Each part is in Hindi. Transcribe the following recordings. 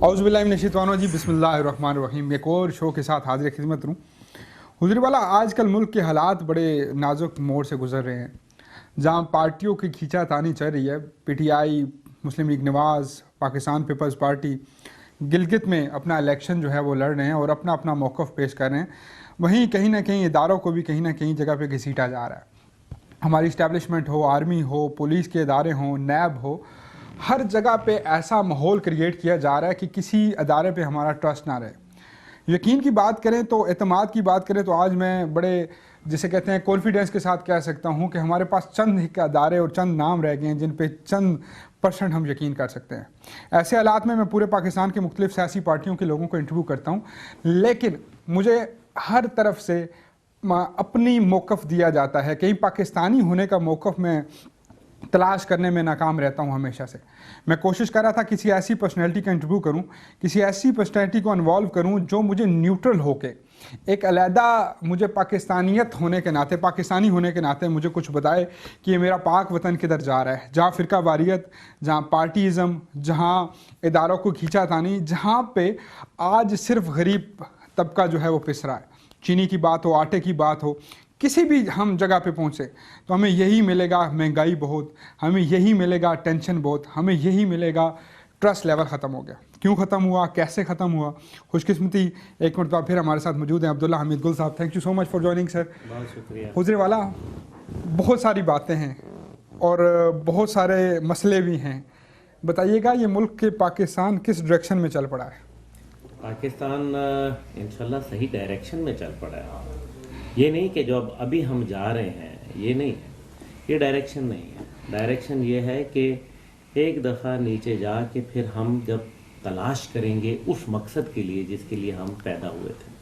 औज़ुबिल्लाहिमिनश्शैतानिर्रजीम बिस्मिल्लाहिर्रहमानिर्रहीम। एक और शो के साथ हाजिर खिदमत हूँ। हुज़ूर वाला, आजकल मुल्क के हालात बड़े नाजुक मोड़ से गुजर रहे हैं, जहाँ पार्टियों की खींचातानी चल रही है। पीटीआई, मुस्लिम लीग नवाज़, पाकिस्तान पीपल्स पार्टी गिलगित में अपना इलेक्शन जो है वो लड़ रहे हैं और अपना अपना मौक़िफ़ पेश कर रहे हैं। वहीं कहीं ना कहीं इदारों को भी कहीं ना कहीं जगह पे घसीटा जा रहा है। हमारी इस्टेब्लिशमेंट हो, आर्मी हो, पुलिस के इदारे हों, नैब हो, हर जगह पे ऐसा माहौल क्रिएट किया जा रहा है कि किसी अदारे पे हमारा ट्रस्ट ना रहे। यकीन की बात करें तो, एतमाद की बात करें तो आज मैं बड़े जिसे कहते हैं कॉन्फिडेंस के साथ कह सकता हूँ कि हमारे पास चंद ही अदारे और चंद नाम रह गए हैं जिन पे चंद % हम यकीन कर सकते हैं। ऐसे हालात में मैं पूरे पाकिस्तान के मुख्तलिफ सियासी पार्टियों के लोगों को इंटरव्यू करता हूँ, लेकिन मुझे हर तरफ से अपनी मौक़िफ़ दिया जाता है। कहीं पाकिस्तानी होने का मौक़िफ़ मैं तलाश करने में नाकाम रहता हूँ। हमेशा से मैं कोशिश कर रहा था किसी ऐसी पर्सनैलिटी का इंटरव्यू करूँ, किसी ऐसी पर्सनैलिटी को इन्वॉल्व करूँ जो मुझे न्यूट्रल होके, एक अलहदा मुझे पाकिस्तानियत होने के नाते, पाकिस्तानी होने के नाते मुझे कुछ बताए कि ये मेरा पाक वतन किधर जा रहा है, जहाँ फ़िरका वारियत, जहाँ पार्टीज़म, जहाँ इदारों को खींचातानी, जहाँ पे आज सिर्फ गरीब तबका जो है वो पिस रहा है। चीनी की बात हो, आटे की बात हो, किसी भी हम जगह पे पहुँचे तो हमें यही मिलेगा, महंगाई बहुत, हमें यही मिलेगा, टेंशन बहुत, हमें यही मिलेगा, ट्रस्ट लेवल ख़त्म हो गया। क्यों ख़त्म हुआ, कैसे ख़त्म हुआ? खुशकिस्मती एक मिनट बाद फिर हमारे साथ मौजूद हैं अब्दुल्ला हमीद गुल साहब। Thank you so much for joining sir. बहुत शुक्रिया। हुज़ूर वाला, बहुत सारी बातें हैं और बहुत सारे मसले भी हैं। बताइएगा ये मुल्क के पाकिस्तान किस डायरेक्शन में चल पड़ा है? पाकिस्तान इंशाल्लाह सही डायरेक्शन में चल पड़ा है। ये नहीं कि जो अब अभी हम जा रहे हैं, ये नहीं है, ये डायरेक्शन नहीं है। डायरेक्शन ये है कि एक दफ़ा नीचे जा के फिर हम जब तलाश करेंगे उस मकसद के लिए जिसके लिए हम पैदा हुए थे,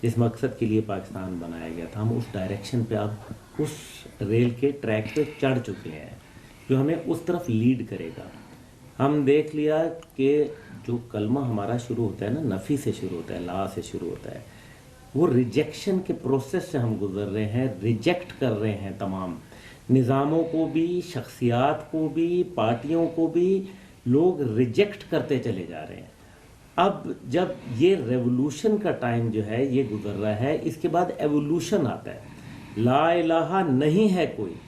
जिस मकसद के लिए पाकिस्तान बनाया गया था, हम उस डायरेक्शन पे अब उस रेल के ट्रैक पे चढ़ चुके हैं जो हमें उस तरफ लीड करेगा। हम देख लिया कि जो कलमा हमारा शुरू होता है ना, नफ़ी से शुरू होता है, ला से शुरू होता है, वो रिजेक्शन के प्रोसेस से हम गुज़र रहे हैं। रिजेक्ट कर रहे हैं तमाम निज़ामों को भी, शख्सियात को भी, पार्टियों को भी लोग रिजेक्ट करते चले जा रहे हैं। अब जब ये रेवोल्यूशन का टाइम जो है ये गुज़र रहा है, इसके बाद एवोल्यूशन आता है। ला इलाहा नहीं है कोई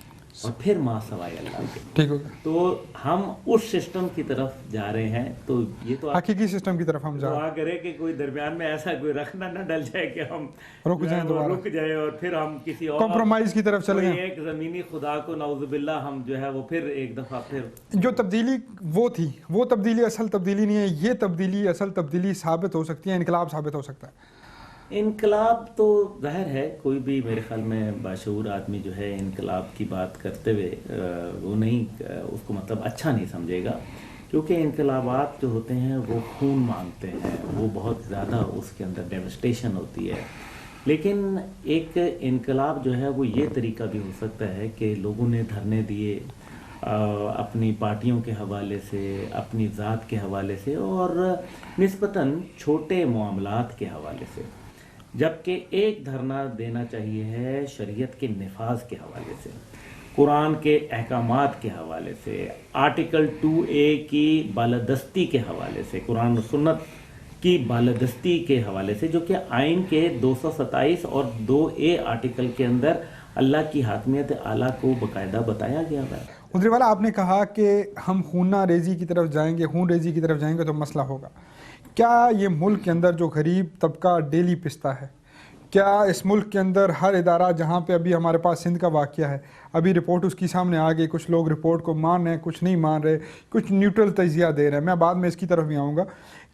और फिर माँ सवाए अल्लाह के। ठीक हो गया। तो हम उस सिस्टम की तरफ जा रहे हैं। तो ये तो हकीकी सिस्टम की तरफ हम जा रहे हैं। करे कि कोई दरमियान में ऐसा कोई रखना ना डल जाए कि हम रुक जाएं, दोबारा रुक जाए और फिर हम किसी और कॉम्प्रोमाइज़ की तरफ चले गए। एक ज़मीनी खुदा को नाउज़ुबिल्लाह हम जो है वो फिर एक दफ़ा फिर जो तब्दीली वो थी, वो तब्दीली असल तब्दीली नहीं है। ये तब्दीली असल तब्दीली साबित हो सकती है, इनकलाब साबित हो सकता है। इनकलाब तो ज़ाहिर है कोई भी मेरे ख्याल में बाशऊर आदमी जो है इनकलाब की बात करते हुए वो नहीं, उसको मतलब अच्छा नहीं समझेगा, क्योंकि इनकलाबात जो होते हैं वो खून मांगते हैं, वो बहुत ज़्यादा उसके अंदर डेवस्टेशन होती है। लेकिन एक इनकलाब जो है वो ये तरीका भी हो सकता है कि लोगों ने धरने दिए अपनी पार्टियों के हवाले से, अपनी ज़ात के हवाले से और निस्बतन छोटे मामलात के हवाले से, जबकि एक धरना देना चाहिए है शरीयत के निफाज के हवाले से, कुरान के अहकामात के हवाले से, आर्टिकल 2A की बालादस्ती के हवाले से, कुरान और सुन्नत की बालादस्ती के हवाले से, जो कि आइन के 227 और 2A आर्टिकल के अंदर अल्लाह की हाकमियत आला को बाकायदा बताया गया है। हुज़ूर वाला, आपने कहा कि हम खूना रेजी की तरफ जाएंगे, खून रेजी की तरफ जाएंगे तो मसला होगा। क्या ये मुल्क के अंदर जो गरीब तबका डेली पिसता है, क्या इस मुल्क के अंदर हर इदारा, जहाँ पे अभी हमारे पास सिंध का वाक़या है, अभी रिपोर्ट उसकी सामने आ गई, कुछ लोग रिपोर्ट को मान रहे हैं, कुछ नहीं मान रहे, कुछ न्यूट्रल तजिया दे रहे हैं, मैं बाद में इसकी तरफ भी आऊँगा।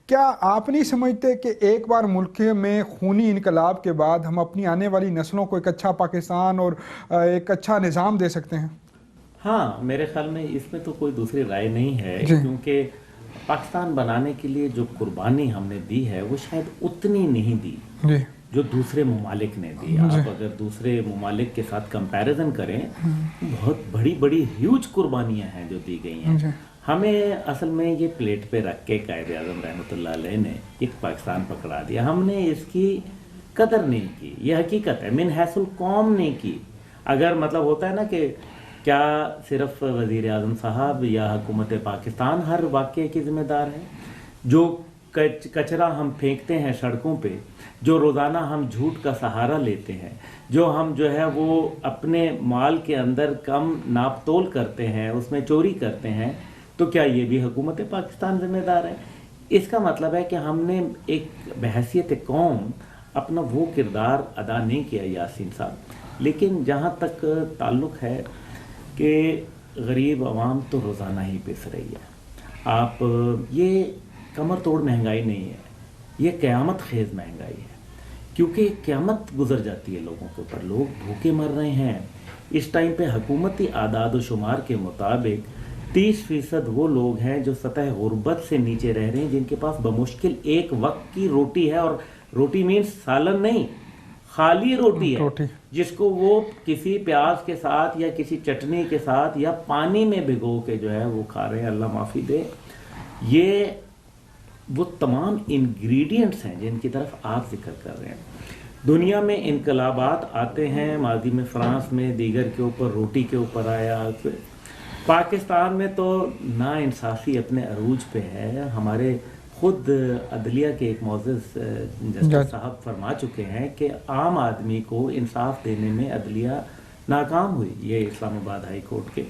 क्या आप नहीं समझते कि एक बार मुल्क में खूनी इनकलाब के बाद हम अपनी आने वाली नस्लों को एक अच्छा पाकिस्तान और एक अच्छा निज़ाम दे सकते हैं? हाँ, मेरे ख्याल में इसमें तो कोई दूसरी राय नहीं है, क्योंकि पाकिस्तान बनाने के लिए जो कुर्बानी हमने दी है वो शायद उतनी नहीं दी जी जो दूसरे ममालिक ने दी। आप अगर दूसरे ममालिक के साथ कंपैरिजन करें, बहुत बड़ी बड़ी ह्यूज कुर्बानियां हैं जो दी गई हैं। हमें असल में ये प्लेट पे रख के कायदे आज़म रहमतुल्लाह अलैह ने एक पाकिस्तान पकड़ा दिया, हमने इसकी कदर नहीं की। ये हकीकत है, मिन हैसुल कौम नहीं की। अगर मतलब होता है ना कि क्या सिर्फ वज़ीर आज़म साहब या हुकूमत पाकिस्तान हर वाक़े की ज़िम्मेदार है? जो कचरा हम फेंकते हैं सड़कों पे, जो रोज़ाना हम झूठ का सहारा लेते हैं, जो हम जो है वो अपने माल के अंदर कम नाप तोल करते हैं, उसमें चोरी करते हैं, तो क्या ये भी हुकूमत पाकिस्तान जिम्मेदार है? इसका मतलब है कि हमने एक बहैसियत कौम अपना वो किरदार अदा नहीं किया यासीन साहब। लेकिन जहाँ तक ताल्लुक़ है कि गरीब आवाम तो रोज़ाना ही पिस रही है। आप ये कमर तोड़ महंगाई नहीं है, ये क़यामत खेज़ महंगाई है, क्योंकि क़यामत गुजर जाती है लोगों के ऊपर, लोग भूखे मर रहे हैं। इस टाइम पे हुकूमती आदाद व शुमार के मुताबिक 30% वो लोग हैं जो सतह गुर्बत से नीचे रह रहे हैं, जिनके पास बमुश्किल एक वक्त की रोटी है, और रोटी मीन्स सालन नहीं, खाली रोटी है, जिसको वो किसी प्याज के साथ या किसी चटनी के साथ या पानी में भिगो के जो है वो खा रहे हैं। अल्लाह माफ़ी दे। ये वो तमाम इंग्रेडिएंट्स हैं जिनकी तरफ आप जिक्र कर रहे हैं। दुनिया में इनकलाबात आते हैं, माजी में फ्रांस में दीगर के ऊपर, रोटी के ऊपर आया। पाकिस्तान में तो नाइंसाफ़ी अपने अरूज पे है। हमारे खुद अदलिया के एक मोअज़्ज़ज़ जस्टिस साहब फरमा चुके हैं कि आम आदमी को इंसाफ देने में अदलिया नाकाम हुई, ये इस्लामाबाद हाई कोर्ट के।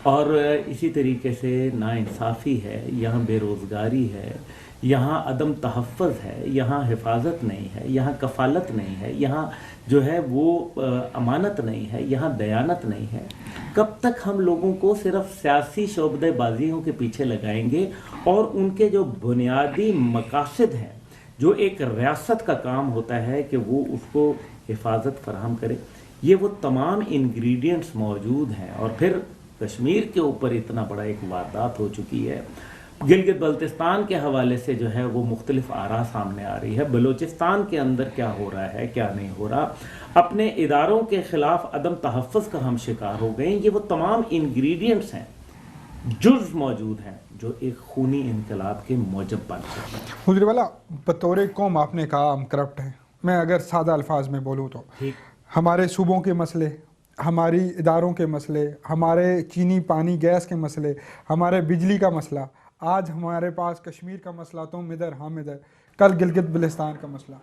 और इसी तरीके से नाइंसाफ़ी है, यहाँ बेरोज़गारी है, यहाँ अदम तहफ़्फ़ुज़ है, यहाँ हिफाजत नहीं है, यहाँ कफ़ालत नहीं है, यहाँ जो है वो अमानत नहीं है, यहाँ दयानत नहीं है। कब तक हम लोगों को सिर्फ सियासी शोबदेबाजियों के पीछे लगाएंगे और उनके जो बुनियादी मकासद हैं, जो एक रियासत का काम होता है कि वो उसको हिफाजत फराहम करे, ये वो तमाम इंग्रेडिएंट्स मौजूद हैं। और फिर कश्मीर के ऊपर इतना बड़ा एक वारदात हो चुकी है। गिलगित बल्तिस्तान के हवाले से जो है वो मुख्तलिफ आरा सामने आ रही है। बलूचिस्तान के अंदर क्या हो रहा है, क्या नहीं हो रहा, अपने इदारों के ख़िलाफ़ अदम तहफ़्फ़ुज़ का हम शिकार हो गए। ये वो तमाम इंग्रेडिएंट्स हैं, जुज़ मौजूद हैं, जो एक खूनी इनकलाब के मौजब बन सकते हैं। हुजूर वाला, बतौर कौम आपने कहा हम करप्ट हैं। मैं अगर सादा अल्फाज में बोलूँ तो हमारे सूबों के मसले, हमारी इदारों के मसले, हमारे चीनी पानी गैस के मसले, हमारे बिजली का मसला, आज हमारे पास कश्मीर का मसला, तुम इधर हम इधर, कल गिलगित बल्तिस्तान का मसला,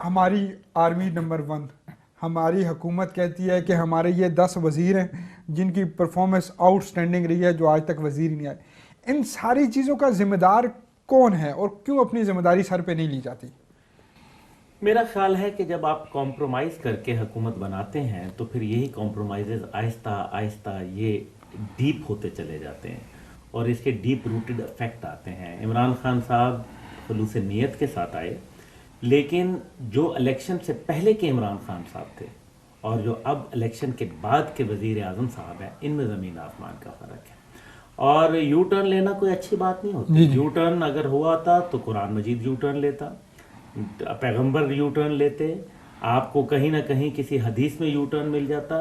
हमारी आर्मी नंबर 1, हमारी हुकूमत कहती है कि हमारे ये 10 वज़ीर हैं जिनकी परफॉर्मेंस आउटस्टैंडिंग रही है, जो आज तक वज़ीर ही नहीं आए। इन सारी चीज़ों का ज़िम्मेदार कौन है और क्यों अपनी ज़िम्मेदारी सर पे नहीं ली जाती? मेरा ख्याल है कि जब आप कॉम्प्रोमाइज़ करके हुकूमत बनाते हैं तो फिर यही कॉम्प्रोमाइज़ आहिस्ता आहिस्ता ये डीप होते चले जाते हैं और इसके डीप रूटेड इफेक्ट आते हैं। इमरान खान साहब खुलूस नीयत के साथ आए, लेकिन जो इलेक्शन से पहले के इमरान खान साहब थे और जो अब इलेक्शन के बाद के वज़ीर आज़म साहब हैं, इनमें ज़मीन आसमान का फ़र्क है। और यू टर्न लेना कोई अच्छी बात नहीं होती। यू टर्न अगर हुआ था तो कुरान मजीद यू टर्न लेता, पैगंबर यू टर्न लेते, आपको कहीं ना कहीं किसी हदीस में यू टर्न मिल जाता।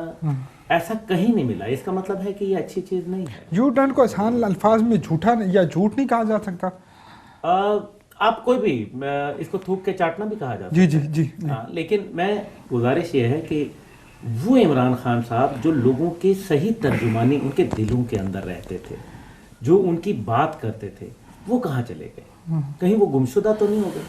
ऐसा कहीं नहीं मिला। इसका मतलब है कि ये अच्छी चीज़ नहीं है। यू टर्न को आसान अल्फाज में झूठा या झूठ नहीं कहा जा सकता। आप कोई भी इसको थूक के चाटना भी कहा जाता है। जी। लेकिन मैं गुजारिश ये है कि वो इमरान खान साहब जो लोगों के सही तर्जुमानी उनके दिलों के अंदर रहते थे, जो उनकी बात करते थे, वो कहाँ चले गए? कहीं वो गुमशुदा तो नहीं हो गए?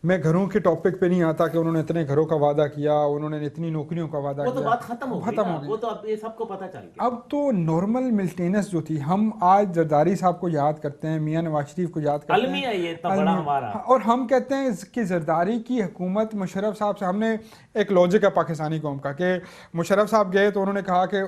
मैं घरों के टॉपिक पे नहीं आता कि उन्होंने इतने घरों का वादा किया, उन्होंने इतनी नौकरियों का वादा किया, वो तो बात खत्म हो गई। वो तो अब ये सबको पता चल गया। अब तो नॉर्मल मेंटेनेंस जो थी, हम आज जरदारी साहब को याद करते हैं, मियां नवाज शरीफ को याद करते हैं, ये इतना बड़ा हमारा, और हम कहते हैं कि जरदारी की हुकूमत मुशर्रफ साहब से, हमने एक लॉजिक है पाकिस्तानी कौम का कि मुशर्रफ साहब गए तो उन्होंने कहा कि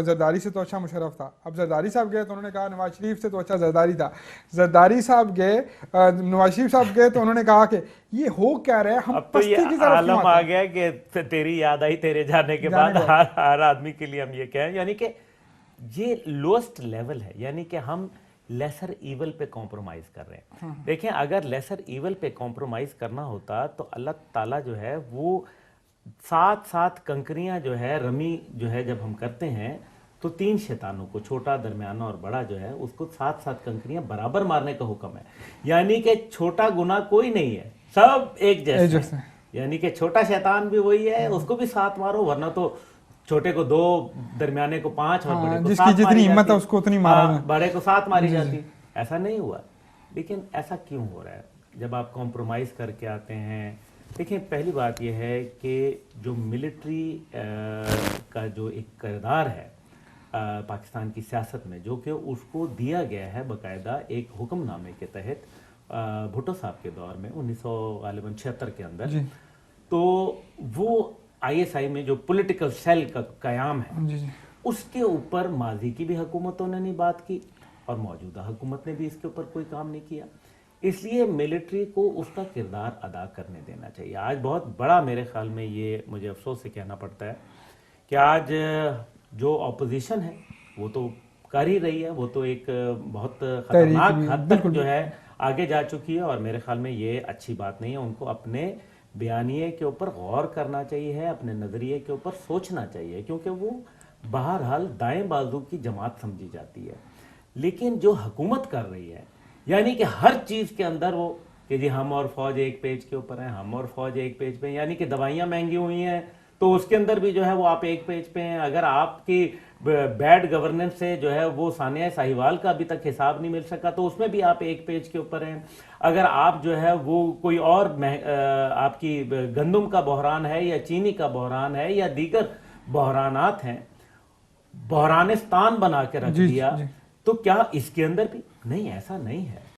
जरदारी से तो अच्छा मुशर्रफ था, अब जरदारी साहब गए तो उन्होंने कहा नवाज शरीफ से तो अच्छा जरदारी था, जरदारी साहब गए नवाज शरीफ साहब गए तो उन्होंने कहा कि ये हो क्या रहा है, हम अब तो ये आलम आ गया कि तेरी याद आई तेरे जाने के बाद हर आदमी के लिए हम ये कहें, यानी कि ये लोएस्ट लेवल है, यानी कि हम लेसर ईवल पे कॉम्प्रोमाइज कर रहे हैं। देखें, अगर लेसर ईवल पे कॉम्प्रोमाइज करना होता तो अल्लाह ताला जो है वो 7 कंकरियां जो है रमी जो है जब हम करते हैं तो 3 शैतानों को, छोटा, दरमियाना और बड़ा जो है, उसको 7 कंकरियां बराबर मारने का हुक्म है। यानी कि छोटा गुनाह कोई नहीं है, सब एक जैसे हैं। यानी कि छोटा शैतान भी वही है, उसको भी 7 मारो, वरना तो छोटे को 2, दरमियाने को 5 और बड़े को 7 जिसकी जितनी हिम्मत है उसको उतनी मारो, बड़े को 7 मारी जाती। ऐसा नहीं हुआ। लेकिन ऐसा क्यों हो रहा है? जब आप कॉम्प्रोमाइज़ करके आते हैं, देखिए पहली बात यह है कि जो मिलिट्री का जो एक किरदार है पाकिस्तान की सियासत में, जो कि उसको दिया गया है बाकायदा एक हुक्मनामे के तहत भुट्टो साहब के दौर में 1976 के अंदर, तो वो आईएसआई में जो पॉलिटिकल सेल का कयाम है उसके ऊपर माजी की भी हुकूमतों ने नहीं बात की और मौजूदा हुकूमत ने भी इसके ऊपर कोई काम नहीं किया। इसलिए मिलिट्री को उसका किरदार अदा करने देना चाहिए। आज बहुत बड़ा मेरे ख्याल में ये मुझे अफसोस से कहना पड़ता है कि आज जो अपोजिशन है वो तो कर ही रही है, वो तो एक बहुत खतरनाक हद तक जो है आगे जा चुकी है और मेरे ख्याल में ये अच्छी बात नहीं है। उनको अपने बयानिए के ऊपर गौर करना चाहिए, अपने नज़रिए के ऊपर सोचना चाहिए, क्योंकि वो बहरहाल दाएं बाजू की जमात समझी जाती है। लेकिन जो हुकूमत कर रही है, यानी कि हर चीज़ के अंदर वो कि जी हम और फौज एक पेज के ऊपर हैं, हम और फौज एक पेज पे, यानी कि दवाइयाँ महंगी हुई हैं तो उसके अंदर भी जो है वो आप एक पेज पे हैं। अगर आपकी बैड गवर्नेंस से जो है वो सानिया साहिवाल का अभी तक हिसाब नहीं मिल सका तो उसमें भी आप एक पेज के ऊपर हैं। अगर आप जो है वो कोई और आपकी गंदम का बहरान है या चीनी का बहरान है या दीगर बहरानात हैं, बहरानिस्तान बना के रख दिया, तो क्या इसके अंदर भी नहीं? ऐसा नहीं है।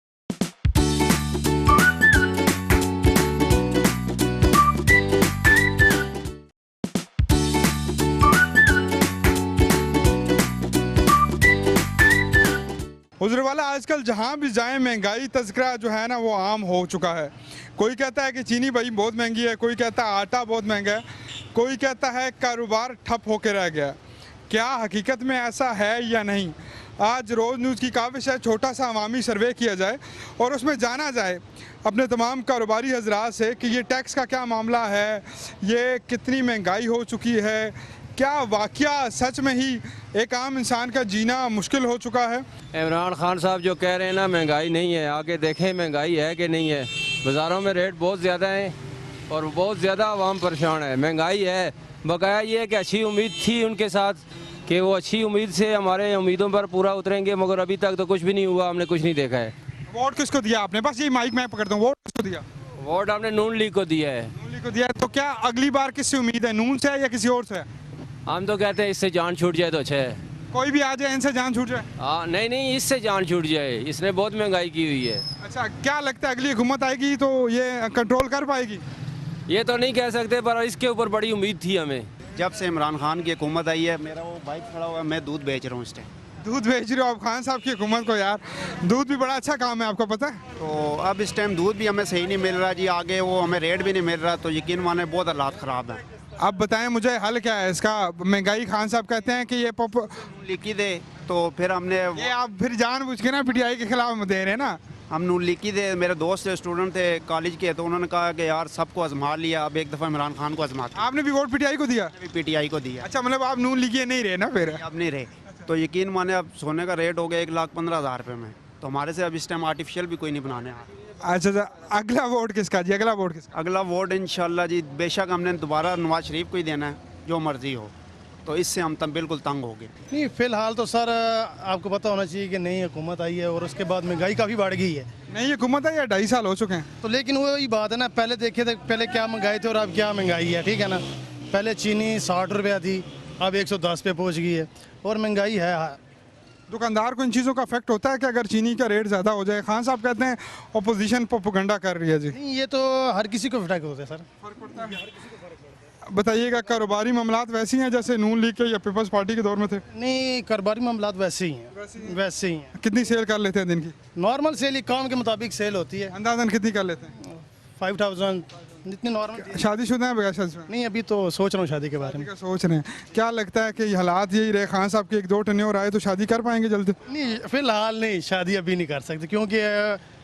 हुजूरवाला आजकल जहाँ भी जाएं महंगाई तज़किरा जो है ना वो आम हो चुका है। कोई कहता है कि चीनी भाई बहुत महंगी है, कोई कहता है आटा बहुत महंगा है, कोई कहता है कारोबार ठप होकर रह गया। क्या हकीकत में ऐसा है या नहीं? आज रोज़ न्यूज़ की काविश है छोटा सा अवामी सर्वे किया जाए और उसमें जाना जाए अपने तमाम कारोबारी हजरात से कि ये टैक्स का क्या मामला है, ये कितनी महंगाई हो चुकी है, क्या वाकया सच में ही एक आम इंसान का जीना मुश्किल हो चुका है? इमरान खान साहब जो कह रहे हैं ना महंगाई नहीं है, आके देखें महंगाई है कि नहीं है। बाज़ारों में रेट बहुत ज़्यादा हैं और बहुत ज़्यादा आवाम परेशान है। महंगाई है, बकाया ये है कि अच्छी उम्मीद थी उनके साथ कि वो अच्छी उम्मीद से हमारे उम्मीदों पर पूरा उतरेंगे, मगर अभी तक तो कुछ भी नहीं हुआ, हमने कुछ नहीं देखा है। वोट किसको दिया आपने? बस ये माइक मैं पकड़ता हूँ, वोट किसको दिया? वोट हमने नून लीग को दिया है। नून लीग को दिया है, तो क्या अगली बार किससे उम्मीद है? नून से है या किसी और से? हम तो कहते हैं इससे जान छूट जाए तो अच्छा है। कोई भी आ जाए इनसे जान छूट जाए? हाँ नहीं, इससे जान छूट जाए, इसने बहुत महंगाई की हुई है। अच्छा, क्या लगता है अगली हुकूमत आएगी तो ये कंट्रोल कर पाएगी? ये तो नहीं कह सकते, पर इसके ऊपर बड़ी उम्मीद थी हमें। जब से इमरान खान की हुकूमत आई है, मेरा वो बाइक खड़ा हुआ है, मैं दूध बेच रहा हूँ इस टाइम। दूध बेच रहे हो आप खान साहब की हुकूमत को? यार दूध भी बड़ा अच्छा काम है, आपको पता है? तो अब इस टाइम दूध भी हमें सही नहीं मिल रहा जी, आगे वो हमें रेट भी नहीं मिल रहा, तो यकीन माने बहुत हालात ख़राब हैं। आप बताएं मुझे हल क्या है इसका? महंगाई खान साहब कहते हैं कि ये लिखी दे, तो फिर हमने ये आप फिर जानबूझ के ना पीटीआई के खिलाफ दे रहे हैं ना? हम नून लिखी दे, मेरे दोस्त स्टूडेंट थे कॉलेज के, तो उन्होंने कहा कि यार सबको आजमा लिया, अब एक दफ़ा इमरान खान को आजमा। आपने भी वोट पीटीआई को दिया? पीटीआई को दिया। अच्छा, मतलब आप नून लिखिए नहीं रहे ना फिर? अब नहीं रहे, तो यकीन माने अब सोने का रेट हो गया 1,15,000 रुपये में, तो हमारे से अब इस टाइम आर्टिफिशियल भी कोई नहीं बनाने आ रहा। अच्छा, अगला वोट किसका जी? अगला वोट किसका? अगला वोट इंशाल्लाह जी बेशक हमने दोबारा नवाज शरीफ को ही देना है, जो मर्जी हो, तो इससे हम तब बिल्कुल तंग हो गए। नहीं, फिलहाल तो सर आपको पता होना चाहिए कि नई हुकूमत आई है और उसके बाद महंगाई काफ़ी बढ़ गई है। नई हुकूमत है या 2.5 साल हो चुके हैं? तो लेकिन वही बात है ना, पहले देखे थे पहले क्या महंगाई थी और अब क्या महंगाई है, ठीक है ना। पहले चीनी 60 रुपया थी, अब 110 पे पहुँच गई है और महंगाई है। दुकानदार को इन चीज़ों का इफेक्ट होता है कि अगर चीनी का रेट ज़्यादा हो जाए? खान साहब कहते हैं अपोजिशन प्रोपेगेंडा कर रही है जी। नहीं, ये तो हर किसी को इफेक्ट होता है सर। फर्क पड़ता है। बताइएगा, कारोबारी मामलात वैसी हैं जैसे नून लीग के या पीपल्स पार्टी के दौर में थे? नहीं, कारोबारी मामलात वैसे ही हैं, वैसे ही हैं। कितनी सेल कर लेते हैं दिन की? नॉर्मल सेल ही काम के मुताबिक सेल होती है। अंदाजन कितनी कर लेते हैं? 5000 जितनी नॉर्मल। शादीशुदा है बगैर शादीशुदा? नहीं, अभी तो सोच रहा हूँ शादी के बारे में। सोच रहे हैं। क्या लगता है कि ये हालात यही रहे, खान साहब के 1-2 टेन्योर आए तो शादी कर पाएंगे जल्दी? नहीं, फिलहाल नहीं, शादी अभी नहीं कर सकते क्योंकि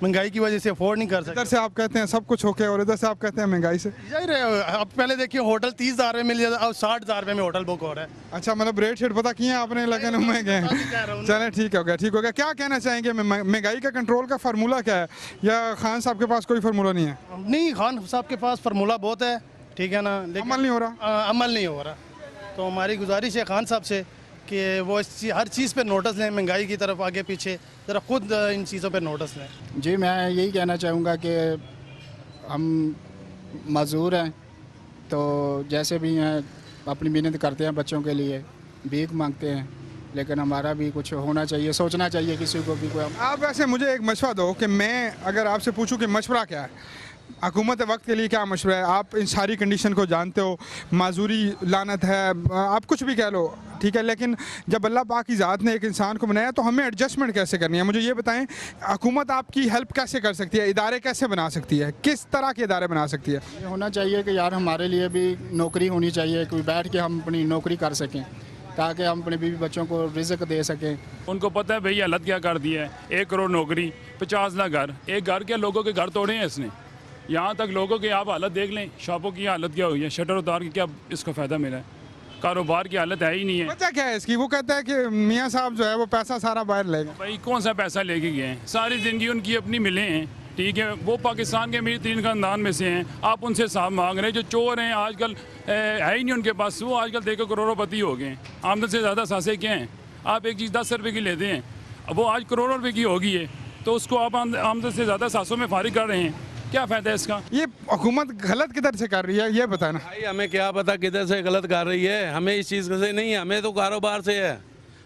महंगाई की वजह से अफोर्ड नहीं कर सकते। इधर से आप कहते हैं सब कुछ होके और इधर से आप कहते हैं महंगाई से। जाहिर है, अब पहले देखिए होटल 30,000 में मिल जाता, अब 60,000 रुपये में होटल बुक हो रहा है। अच्छा, मतलब रेट शेट पता किए आपने? लगन में गए? चलें, ठीक हो गया, ठीक हो गया। क्या कहना चाहेंगे, महंगाई का कंट्रोल का फार्मूला क्या है, या खान साहब के पास कोई फार्मूला नहीं है? नहीं, खान साहब के पास फार्मूला बहुत है, ठीक है ना, लेकिन अमल नहीं हो रहा। अमल नहीं हो रहा। तो हमारी गुजारिश है खान साहब से कि वो हर चीज़ पे नोटिस लें, महंगाई की तरफ आगे पीछे, ज़रा खुद इन चीज़ों पे नोटिस लें। जी मैं यही कहना चाहूँगा कि हम मज़दूर हैं, तो जैसे भी हैं अपनी मेहनत करते हैं बच्चों के लिए, भीख मांगते हैं, लेकिन हमारा भी कुछ होना चाहिए, सोचना चाहिए किसी को भी। कोई आप वैसे मुझे एक मशवरा दो कि मैं अगर आपसे पूछूं कि मशवरा क्या है, हुकूमत वक्त के लिए क्या मशवरा है? आप इन सारी कंडीशन को जानते हो, माजूरी लानत है, आप कुछ भी कह लो, ठीक है, लेकिन जब अल्लाह पाक की ज़ात ने एक इंसान को बनाया तो हमें एडजस्टमेंट कैसे करनी है? मुझे ये बताएं, हुकूमत आपकी हेल्प कैसे कर सकती है, इदारे कैसे बना सकती है, किस तरह के इदारे बना सकती है? ये होना चाहिए कि यार हमारे लिए भी नौकरी होनी चाहिए, कोई बैठ के हम अपनी नौकरी कर सकें, ताकि हम अपने बीवी बच्चों को रिज़्क दे सकें। उनको पता है भाई हालत क्या कर दी है, 1 करोड़ नौकरी, 50 लाख घर, एक घर के लोगों के घर तोड़े हैं इसने। यहाँ तक लोगों की आप हालत देख लें, शॉपों की हालत क्या हुई है, शटर उतार के क्या इसको फ़ायदा मिला है, कारोबार की हालत है ही नहीं है। वजह क्या है इसकी? वो कहता है कि मियाँ साहब जो है वो पैसा सारा बाहर लेगा। भाई कौन सा पैसा लेके गए हैं, सारी ज़िंदगी उनकी अपनी मिले हैं, ठीक है, वो पाकिस्तान के अमीर 3 खानदान में से हैं, आप उनसे हिसाब मांग रहे हैं। जो चोर हैं आजकल है ही नहीं उनके पास, वो आजकल देखो करोड़ोंपति हो गए हैं, आमदन से ज़्यादा सासे क्या हैं। आप एक चीज़ 10 रुपये की लेते हैं, अब वो आज करोड़ों रुपये की होगी है, तो उसको आप आमदन से ज़्यादा सासों में फारिग कर रहे हैं, क्या फ़ायदा है इसका? ये हुकूमत गलत किधर से कर रही है, ये बताना। भाई हमें क्या पता किधर से गलत कर रही है, हमें इस चीज़ से नहीं है, हमें तो कारोबार से है,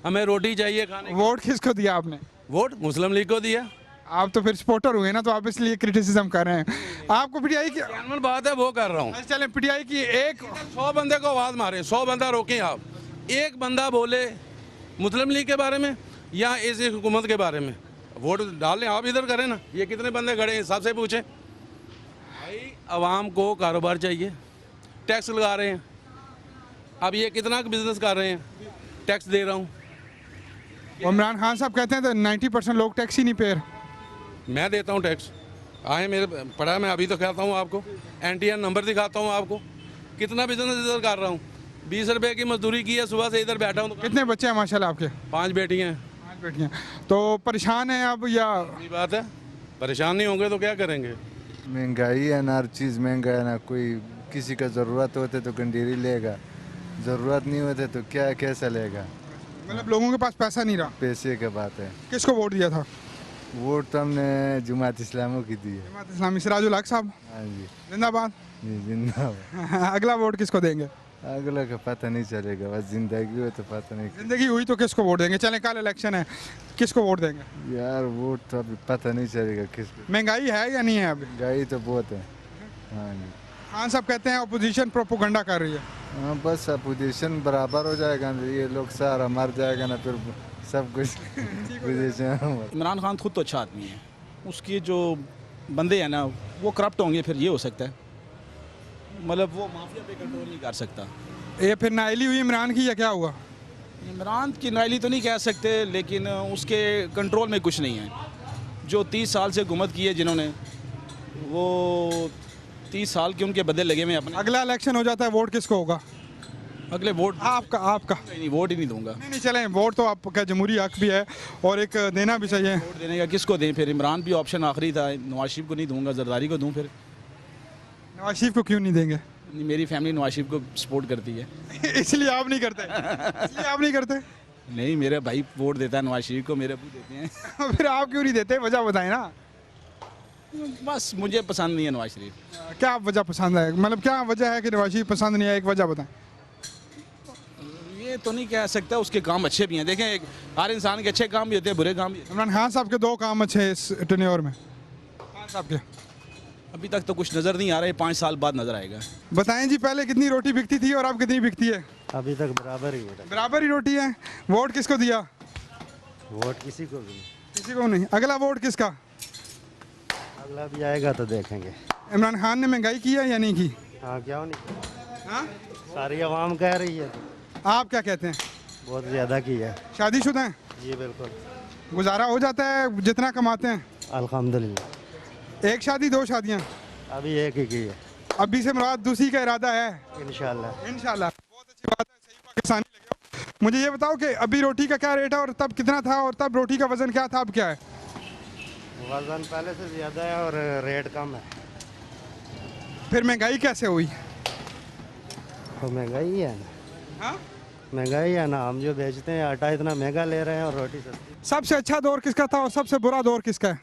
हमें रोटी चाहिए खाने। वोट किसको दिया आपने? वोट मुस्लिम लीग को दिया। आप तो फिर सपोर्टर हुए ना, तो आप इसलिए क्रिटिसिज्म कर रहे हैं। आपको पीटीआई की जनरल बात है वो कर रहा हूँ। चलें, पीटीआई की एक 100 बंदे को आवाज़ मारे, 100 बंदा रोकें आप, एक बंदा बोले मुस्लिम लीग के बारे में या इस हुकूमत के बारे में, वोट डाल लें आप, इधर करें ना। ये कितने बंदे खड़े हैं सबसे पूछें। भाई आवाम को कारोबार चाहिए, टैक्स लगा रहे हैं, अब ये कितना बिजनेस कर रहे हैं, टैक्स दे रहा हूँ। इमरान खान साहब कहते हैं तो 90% लोग टैक्स ही नहीं पे रहे। मैं देता हूँ टैक्स, आए मेरे पढ़ा, मैं अभी तो कहता हूँ आपको, NTR नंबर दिखाता हूँ आपको, कितना बिजनेस इधर कर रहा हूँ, 20 रुपये की मजदूरी की है, सुबह से इधर बैठा हूँ। कितने बच्चे हैं माशाल्लाह आपके? 5 बेटियाँ हैं। 5 बेटियां। तो परेशान हैं अब या? सही बात है, परेशान नहीं होंगे तो क्या करेंगे। महंगाई है ना, हर चीज़ महंगा है ना। कोई किसी का ज़रूरत होते तो गंडेरी लेगा, ज़रूरत नहीं होते तो क्या कैसा लेगा। मतलब लोगों के पास पैसा नहीं रहा। पैसे की बात है। किसको वोट दिया था? वोट तो हमने जमात इस्लामों की दी है। जमात इस्लामी, सिराजुल हक साहब हाँ जी, जिंदाबाद। जी जिंदाबाद। अगला वोट किसको देंगे? अगला का पता नहीं चलेगा, बस जिंदगी हो तो पता नहीं। जिंदगी हुई तो किसको वोट देंगे? चलें, कल इलेक्शन है, किसको वोट देंगे? यार वोट तो अभी पता नहीं चलेगा किसको। महंगाई है या नहीं है अभी? महंगाई तो बहुत है। हाँ जी। खान साहब कहते हैं अपोजिशन प्रोपोगंडा कर रही है। हाँ बस अपोजिशन बराबर हो जाएगा ना, ये लोग सारा मर जाएगा ना, फिर सब कुछ अपोजिशन। इमरान खान खुद तो अच्छा आदमी है, उसके जो बंदे हैं ना वो करप्ट होंगे, फिर ये हो सकता है, मतलब वो माफिया पे कंट्रोल नहीं कर सकता। ये फिर नाइली हुई इमरान की या क्या हुआ? इमरान की नाइली तो नहीं कह सकते, लेकिन उसके कंट्रोल में कुछ नहीं है। जो 30 साल से हुकूमत की है जिन्होंने, वो 30 साल के उनके बदले लगे हुए अपने। अगला इलेक्शन हो जाता है, वोट किसको होगा? अगले वोट आपका नहीं, वोट ही नहीं दूंगा। नहीं चलें, वोट तो आपका जमहूरी हक भी है और एक देना भी चाहिए। वोट देने का किसको दें फिर? इमरान भी ऑप्शन आखिरी था, नवाज शरीफ को नहीं दूंगा, जरदारी को दूं। फिर नवाज शरीफ को क्यों नहीं देंगे? मेरी फैमिली नवाज शरीफ को सपोर्ट करती है। इसलिए आप नहीं करते? इसलिए आप नहीं करते? नहीं, मेरा भाई वोट देता है नवाज शरीफ को, मेरे अबू देते हैं। फिर आप क्यों नहीं देते? वजह बताएं ना। बस मुझे पसंद नहीं है नवाज शरीफ। क्या वजह पसंद है, मतलब क्या वजह है कि नवाज शरीफ पसंद नहीं है? एक वजह बताएं। ये तो नहीं कह सकता, उसके काम अच्छे भी हैं। देखें, हर इंसान के अच्छे काम भी होते हैं, बुरे काम भी। इमरान खान साहब के 2 काम अच्छे हैं इस टेन्योर में। खान साहब के अभी तक तो कुछ नज़र नहीं आ रहा है, 5 साल बाद नज़र आएगा। बताएं जी, पहले कितनी रोटी बिकती थी और अब कितनी बिकती है? अभी तक बराबर ही है। बराबर ही रोटी है। वोट किसको दिया? वोट किसी को भी नहीं। किसी को नहीं। अगला वोट किसका? अगला भी आएगा तो देखेंगे। इमरान खान ने महंगाई की है या नहीं की? हाँ, क्यों नहीं। हाँ, सारी आवाम कह रही है। आप क्या कहते हैं? बहुत ज़्यादा की है। शादीशुदा हैं? जी बिल्कुल। गुजारा हो जाता है जितना कमाते हैं? अल्हम्दुलिल्लाह। एक शादी, 2 शादियाँ? अभी एक ही की है। अभी से मुराद दूसरी का इरादा है? इंशाल्लाह। इंशाल्लाह। बहुत अच्छी बात है, सही पाकिस्तानी लगे हो। मुझे ये बताओ कि अभी रोटी का क्या रेट है और तब कितना था, और तब रोटी का वजन क्या था, अब क्या है? वजन पहले से ज़्यादा है और रेट कम है। फिर महंगाई कैसे हुई? तो महंगाई है ना। हाँ? महंगाई है ना, हम जो बेचते हैं आटा इतना महंगा ले रहे हैं और रोटी सस्ती। सबसे अच्छा दौर किसका था और सबसे बुरा दौर किसका है?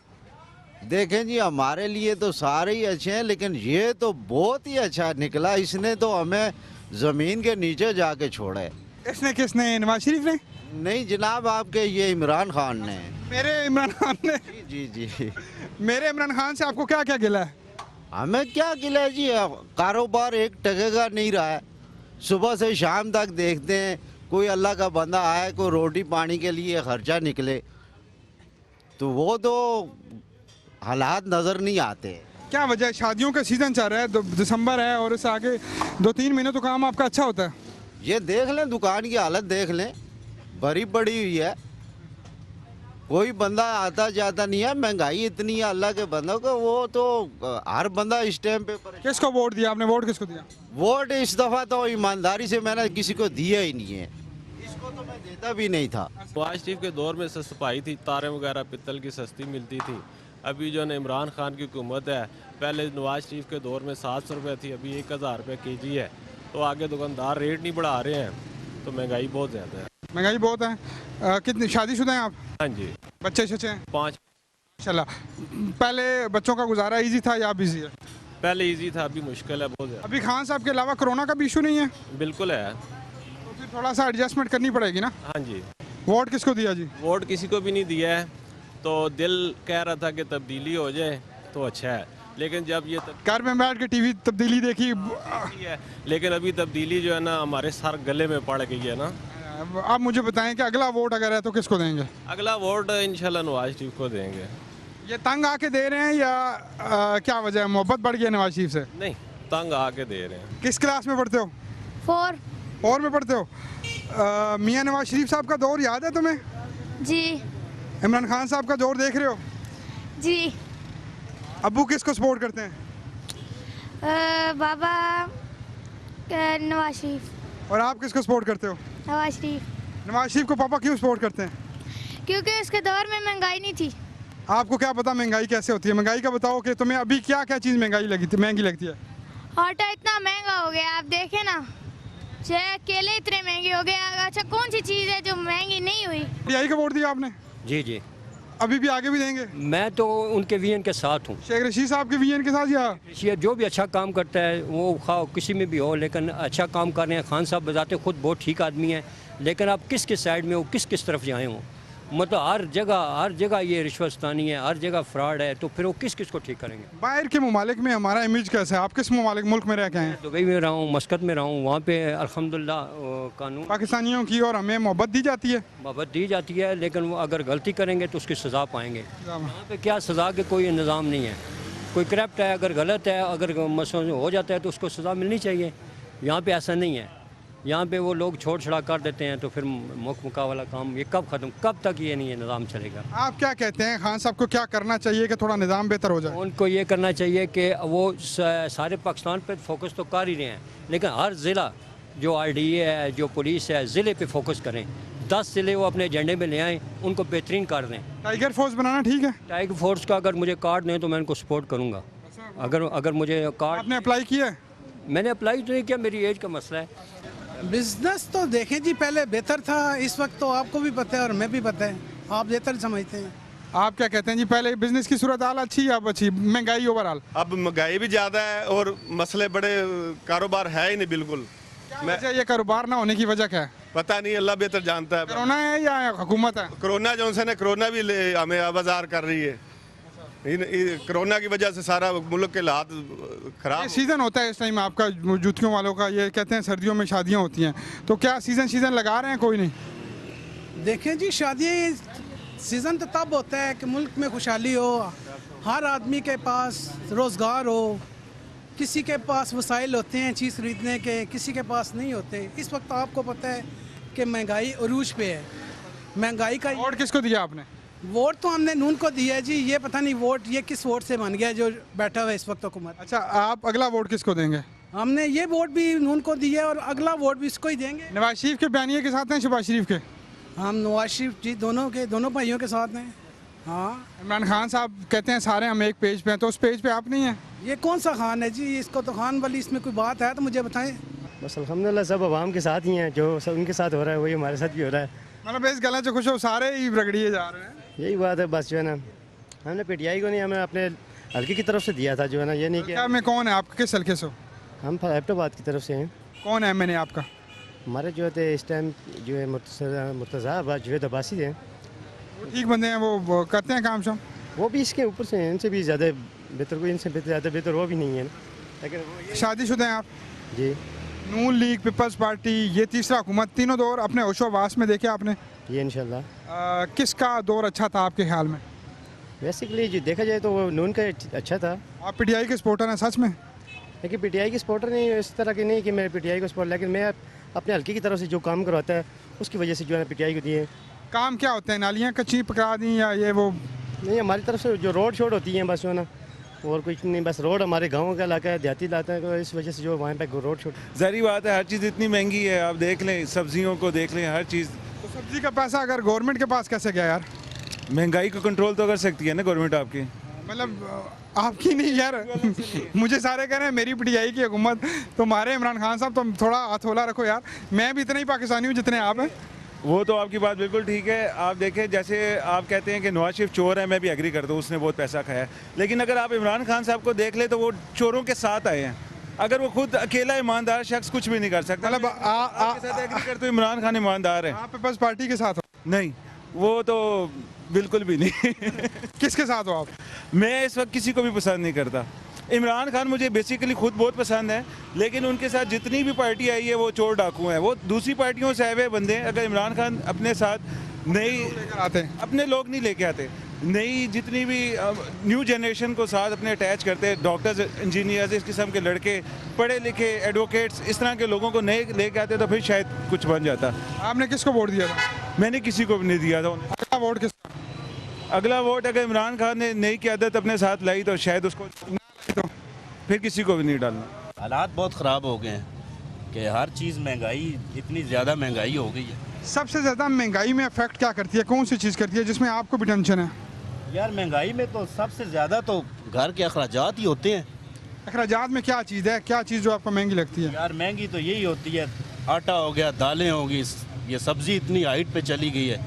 देखें जी, हमारे लिए तो सारे ही अच्छे हैं, लेकिन ये तो बहुत ही अच्छा निकला। इसने तो हमें ज़मीन के नीचे जाके छोड़ा है। इसने किसने? नवाज शरीफ ने? नहीं जनाब, आपके ये इमरान खान ने। मेरे इमरान खान ने? जी जी जी। मेरे इमरान खान से आपको क्या क्या गिला है? हमें क्या गिला है जी, कारोबार एक टके का नहीं रहा है। सुबह से शाम तक देखते हैं कोई अल्लाह का बंदा आए, कोई रोटी पानी के लिए खर्चा निकले, तो वो तो हालात नज़र नहीं आते। क्या वजह है? शादियों का सीज़न चल रहा है, दिसंबर है और इससे आगे 2-3 महीने तो काम आपका अच्छा होता है। ये देख लें, दुकान की हालत देख लें, भरी पड़ी हुई है, कोई बंदा आता जाता नहीं है। महंगाई इतनी है अल्लाह के बंदों को, वो तो हर बंदा इस टाइम पे किसको वोट दिया आपने? वोट किसको दिया? वोट इस दफ़ा तो ईमानदारी से मैंने किसी को दिया ही नहीं है, इसको तो मैं देता भी नहीं था। नवाज शरीफ के दौर में सस्पाई थी, तारें वगैरह पित्तल की सस्ती मिलती थी। अभी जो है इमरान खान की हुकूमत है, पहले नवाज शरीफ के दौर में 700 रुपये थी, अभी 1000 रुपये केजी है। तो आगे दुकानदार रेट नहीं बढ़ा रहे हैं, तो महंगाई बहुत ज़्यादा है। महंगाई बहुत है। कितनी शादीशुदा हैं आप? हाँ जी। बच्चे शच्चे हैं? 5। माशाल्लाह। पहले बच्चों का गुजारा इजी था या बिजी है? पहले इजी था, अभी मुश्किल है बहुत ज़्यादा। अभी खान साहब के अलावा कोरोना का भी इशू नहीं है? बिल्कुल है। तो फिर थोड़ा सा एडजस्टमेंट करनी पड़ेगी ना। हाँ जी। वोट किसको दिया जी? वोट किसी को भी नहीं दिया है, तो दिल कह रहा था कि तब्दीली हो जाए तो अच्छा है, लेकिन जब ये घर में बैठ के टीवी तब्दीली देखी है, लेकिन अभी तब्दीली जो है ना हमारे सर गले में पड़ गई है ना। आप मुझे बताएं कि अगला वोट अगर है तो किसको देंगे? अगला वोट इंशाल्लाह नवाज शरीफ को देंगे। ये तंग आके दे रहे हैं या क्या वजह है? मोहब्बत बढ़ गई है नवाज शरीफ से? नहीं, तंग आके दे रहे हैं। किस क्लास में पढ़ते हो? 4 में पढ़ते हो। मियाँ नवाज शरीफ साहब का दौर याद है तुम्हें? जी। इमरान खान साहब का दौर देख रहे हो? जी। अब्बू किसको सपोर्ट करते हैं? बाबा नवाज शरीफ। और आप किसको सपोर्ट करते हो? नवाज शरीफ। नवाज शरीफ को पापा क्यों सपोर्ट करते हैं? क्योंकि उसके दौर में महंगाई नहीं थी। आपको क्या पता महंगाई कैसे होती है? महंगाई का बताओ कि तुम्हें अभी क्या क्या चीज़ महंगी लगती है? आटा इतना महंगा हो गया, आप देखें ना, केले इतने महंगे हो गए। अच्छा, कौन सी चीज़ है जो महंगी नहीं हुई? यही का वोट दिया आपने? जी जी। अभी भी आगे भी देंगे? मैं तो उनके वीएन के साथ हूँ। शेख रशीद साहब के वीएन के साथ? या जो भी अच्छा काम करता है वो किसी में भी हो, लेकिन अच्छा काम कर रहे हैं। खान साहब बताते खुद बहुत ठीक आदमी है, लेकिन आप किस साइड में हो, किस तरफ जाए हो? मतलब हर जगह ये रिश्वतस्तानी है, हर जगह फ्रॉड है, तो फिर वो किस को ठीक करेंगे? बाहर के ममालिक में हमारा इमेज कैसा है? आप किस मुल्क में रह के हैं? दुबई में रहा हूँ, मस्कत में रहा हूँ, वहाँ पे अल्हम्दुलिल्लाह कानून पाकिस्तानियों की और हमें मोहब्बत दी जाती है। मोहब्बत दी जाती है, लेकिन वो अगर गलती करेंगे तो उसकी सज़ा पाएंगे। यहाँ पे क्या सज़ा के कोई निज़ाम नहीं है। कोई करप्ट है, अगर गलत है, अगर मसला हो जाता है तो उसको सज़ा मिलनी चाहिए। यहाँ पे ऐसा नहीं है। यहाँ पे वो लोग छोड़ छड़ा कर देते हैं, तो फिर मुका वाला काम ये कब तक ये नहीं है निज़ाम चलेगा? आप क्या कहते हैं, खान साहब को क्या करना चाहिए कि थोड़ा निज़ाम बेहतर हो जाए? उनको ये करना चाहिए कि वो सारे पाकिस्तान पे फोकस तो कर ही रहे हैं, लेकिन हर ज़िला जो RDA है, जो पुलिस है, ज़िले पे फोकस करें। 10 ज़िले वो अपने एजेंडे में ले आएँ, उनको बेहतरीन कर दें। टाइगर फोर्स बनाना ठीक है? टाइगर फोर्स का अगर मुझे कार्ड दें तो मैं उनको सपोर्ट करूँगा। अगर मुझे कार्ड। आपने अप्लाई किया? मैंने अप्लाई तो नहीं किया, मेरी एज का मसला है। बिजनेस तो देखें जी, पहले बेहतर था, इस वक्त तो आपको भी पता है और मैं भी पता है, आप बेहतर समझते हैं। आप क्या कहते हैं जी, पहले बिजनेस की सूरत हाल अच्छी या अब अच्छी? महंगाई ओवरऑल? अब महंगाई भी ज़्यादा है और मसले बड़े, कारोबार है ही नहीं बिल्कुल। ये कारोबार ना होने की वजह क्या है? पता नहीं, अल्लाह बेहतर जानता है। कोरोना है या हुकूमत है? कोरोना जो है, कोरोना भी हमें आवाज़ार कर रही है। कोरोना की वजह से सारा मुल्क के हालात खराब। सीज़न होता है इस टाइम आपका जूतियों वालों का, ये कहते हैं सर्दियों में शादियां होती हैं, तो क्या सीज़न लगा रहे हैं? कोई नहीं। देखें जी, शादियाँ सीज़न तो तब होता है कि मुल्क में खुशहाली हो, हर आदमी के पास रोज़गार हो, किसी के पास वसाइल होते हैं चीज़ खरीदने के, किसी के पास नहीं होते। इस वक्त आपको पता है कि महंगाई अरूज पे है। महंगाई का वोट किसको दिया आपने? वोट तो हमने नून को दिया है जी। ये पता नहीं वोट ये किस वोट से बन गया जो बैठा हुआ है इस वक्त हुकूमत। अच्छा, आप अगला वोट किसको देंगे? हमने ये वोट भी नून को दिया है और अगला वोट भी इसको ही देंगे। नवाज शरीफ के बयानिए के साथ हैं शहबाज शरीफ के? हम नवाज शरीफ जी दोनों भाइयों के साथ हैं। हाँ। इमरान खान साहब कहते हैं सारे हम एक पेज पे हैं, तो उस पेज पे आप नहीं हैं? ये कौन सा खान है जी? इसको तो खान वाली इसमें कोई बात है तो मुझे बताएं। बस अल्हम्दुलिल्लाह सब आवाम के साथ ही हैं, जो सब उनके साथ हो रहा है वही हमारे साथ भी हो रहा है। मतलब इस गला से खुश हो, सारे ही रगड़िए जा रहे हैं। यही बात है बस, जो है ना हमने पीटीआई को नहीं, हमें अपने हल्के की तरफ से दिया था, जो है ना, ये नहीं कि क्या में कौन है आप, किस हल्के से हो? हम फैक्टराबाद की तरफ से हैं। कौन है मैंने आपका? हमारे जो थे इस टाइम जो है मुर्तज़ा अब्बास जुवेद अब्बासी हैं। वो ठीक बंदे हैं, वो करते हैं काम शाम? वो भी इसके ऊपर से हैं, इनसे भी ज़्यादा बेहतर, कोई इनसे ज़्यादा बेहतर वो भी नहीं है, लेकिन शादीशुदा हैं आप? जी। नून लीग, पीपल्स पार्टी, ये तीसरा हुकूमत, तीनों दौर अपने होशो-हवास में देखे आपने? ये इंशाल्लाह। किसका दौर अच्छा था आपके ख्याल में? बेसिकली जो देखा जाए तो वो नून का अच्छा था। आप पीटीआई के सपोर्टर हैं सच में? लेकिन पीटीआई की सपोर्टर नहीं, इस तरह की नहीं कि मैं पीटीआई को सपोर्ट, लेकिन मैं अपने हल्के की तरफ से जो काम करवाता है उसकी वजह से जो है पीटीआई को दिए। काम क्या होते हैं? नालियाँ कच्ची पकड़ा दी या ये वो? नहीं, हमारी तरफ से जो रोड शोड होती हैं बस, जो है ना, और कुछ नहीं, बस रोड हमारे गाँव का इलाका है, देहाती इलाका है, तो इस वजह से जो वहाँ पे रोड शोड। ज़ाहिर बात है, हर चीज़ इतनी महंगी है, आप देख लें, सब्जियों को देख लें, हर चीज़। तो सब्जी का पैसा अगर गवर्नमेंट के पास कैसे गया यार? महंगाई को कंट्रोल तो कर सकती है ना गवर्नमेंट आपकी। मतलब आपकी नहीं यार मुझे सारे कह रहे हैं मेरी पीटीआई की हुकूमत, तुम्हारे इमरान खान साहब तुम थोड़ा हथौला रखो यार, मैं भी इतना ही पाकिस्तानी हूँ जितने आप हैं। वो तो आपकी बात बिल्कुल ठीक है। आप देखें, जैसे आप कहते हैं कि नवाज शरीफ चोर है, मैं भी एग्री करता हूँ, उसने बहुत पैसा खाया है, लेकिन अगर आप इमरान खान साहब को देख ले तो वो चोरों के साथ आए हैं। अगर वो खुद अकेला ईमानदार शख्स कुछ भी नहीं कर सकता। मतलब आपके साथ एग्री करते हो, इमरान खान ईमानदार है। आप पीपल्स पार्टी के साथ हो? नहीं, वो तो बिल्कुल भी नहीं किसके साथ हो आप? मैं इस वक्त किसी को भी पसंद नहीं करता। इमरान खान मुझे बेसिकली खुद बहुत पसंद है, लेकिन उनके साथ जितनी भी पार्टी आई है वो चोर डाकू हैं, वो दूसरी पार्टियों से आए हुए बंदे हैं। अगर इमरान खान अपने साथ नई आते, अपने लोग नहीं लेके आते, नई जितनी भी न्यू जनरेशन को साथ अपने अटैच करते, डॉक्टर्स, इंजीनियर्स, इस किस्म के लड़के, पढ़े लिखे एडवोकेट्स, इस तरह के लोगों को नए लेके आते तो फिर शायद कुछ बन जाता। आपने किसको वोट दिया था? मैंने किसी को भी नहीं दिया था। अगला वोट किसका? अगला वोट अगर इमरान खान ने नई क़यादत अपने साथ लाई तो शायद उसको, तो फिर किसी को भी नहीं डालना। हालात बहुत ख़राब हो गए हैं कि हर चीज़ महंगाई, इतनी ज़्यादा महंगाई हो गई है। सबसे ज़्यादा महंगाई में अफेक्ट क्या करती है, कौन सी चीज़ करती है जिसमें आपको भी टेंशन है? यार महंगाई में तो सबसे ज़्यादा तो घर के अखराजात ही होते हैं। अखराजात में क्या चीज़ है, क्या चीज़ जो आपको महंगी लगती है? यार महंगी तो यही होती है, आटा हो गया, दालें होगी, ये सब्ज़ी इतनी हाइट पे चली गई है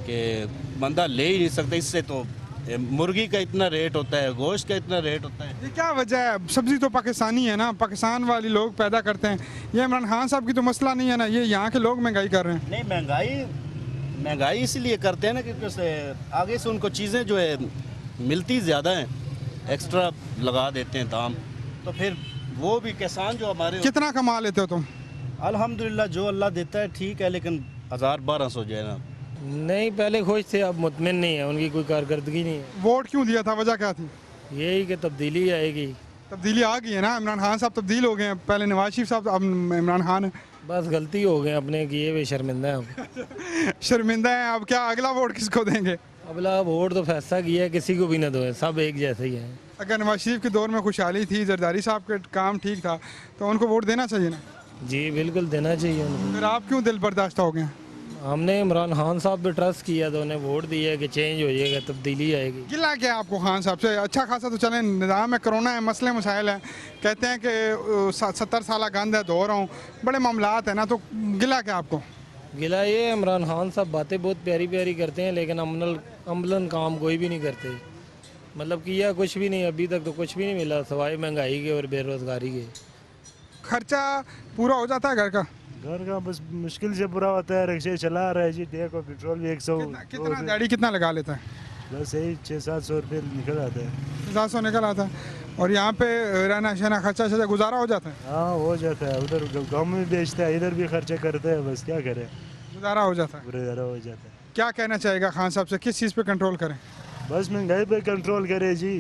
कि बंदा ले ही नहीं सकता। इससे तो मुर्गी का इतना रेट होता है, गोश्त का इतना रेट होता है। ये क्या वजह है? सब्जी तो पाकिस्तानी है ना, पाकिस्तान वाले लोग पैदा करते हैं। ये इमरान खान साहब की तो मसला नहीं है ना, ये यहाँ के लोग महंगाई कर रहे हैं। नहीं, महंगाई इसीलिए करते हैं ना क्योंकि आगे से उनको चीज़ें जो है मिलती ज़्यादा हैं, एक्स्ट्रा लगा देते हैं दाम, तो फिर वो भी किसान जो हमारे। कितना कमा लेते हो तुम? अल्हम्दुलिल्लाह जो अल्लाह देता है ठीक है, लेकिन 1000-1200 जो है ना। नहीं, पहले खुश थे, अब मुतमिन नहीं है, उनकी कोई कारकर्दगी नहीं है। वोट क्यों दिया था, वजह क्या थी? यही कि तब्दीली आएगी। तब्दीली आ गई है ना, इमरान खान साहब तब्दील हो गए हैं, पहले नवाज शरीफ साहब, अब इमरान खान है। बस गलती हो गई अपने किए हुए, शर्मिंदा है अब। शर्मिंदा है अब। क्या अगला वोट किसको देंगे? अगला वोट तो फैसला किया है, किसी को भी ना दो, सब एक जैसे ही है। अगर नवाज शरीफ के दौर में खुशहाली थी, जरदारी साहब के काम ठीक था, तो उनको वोट देना चाहिए ना? जी बिल्कुल देना चाहिए उनको। फिर आप क्यों दिल बर्दाश्त हो गए? हमने इमरान खान साहब पे ट्रस्ट किया तो उन्हें वोट दिया कि चेंज हो जाएगा, तब्दीली आएगी। गिला क्या आपको खान साहब से? अच्छा खासा तो चले निज़ाम है, कोरोना है, मसले मसाइल हैं, कहते हैं कि 70 साल गंद है, धो रहा हूँ, बड़े मामलात हैं ना, तो गिला क्या आपको? गिला ये इमरान खान साहब बातें बहुत प्यारी प्यारी करते हैं, लेकिन अमलन काम कोई भी नहीं करते। मतलब किया कुछ भी नहीं, अभी तक तो कुछ भी नहीं मिला सिवाय महंगाई के और बेरोज़गारी के। खर्चा पूरा हो जाता है घर का? घर का बस मुश्किल से पूरा होता है, रिक्शे चला रहा है जी, देखो पेट्रोल भी 100। कितना दिहाड़ी कितना लगा लेता है? बस यही 600-700 रुपये निकल आता है। 700 निकल आता है। और यहाँ पे रहना शहना खर्चा गुजारा हो जाता है? हाँ हो जाता है, उधर गाँव में भी बेचता है, इधर भी खर्चा करते हैं, बस क्या करें, गुजारा हो जाता है। गुजारा हो जाता है। क्या कहना चाहेगा खान साहब से, किस चीज़ पे कंट्रोल करें? बस महंगाई पे कंट्रोल करे जी।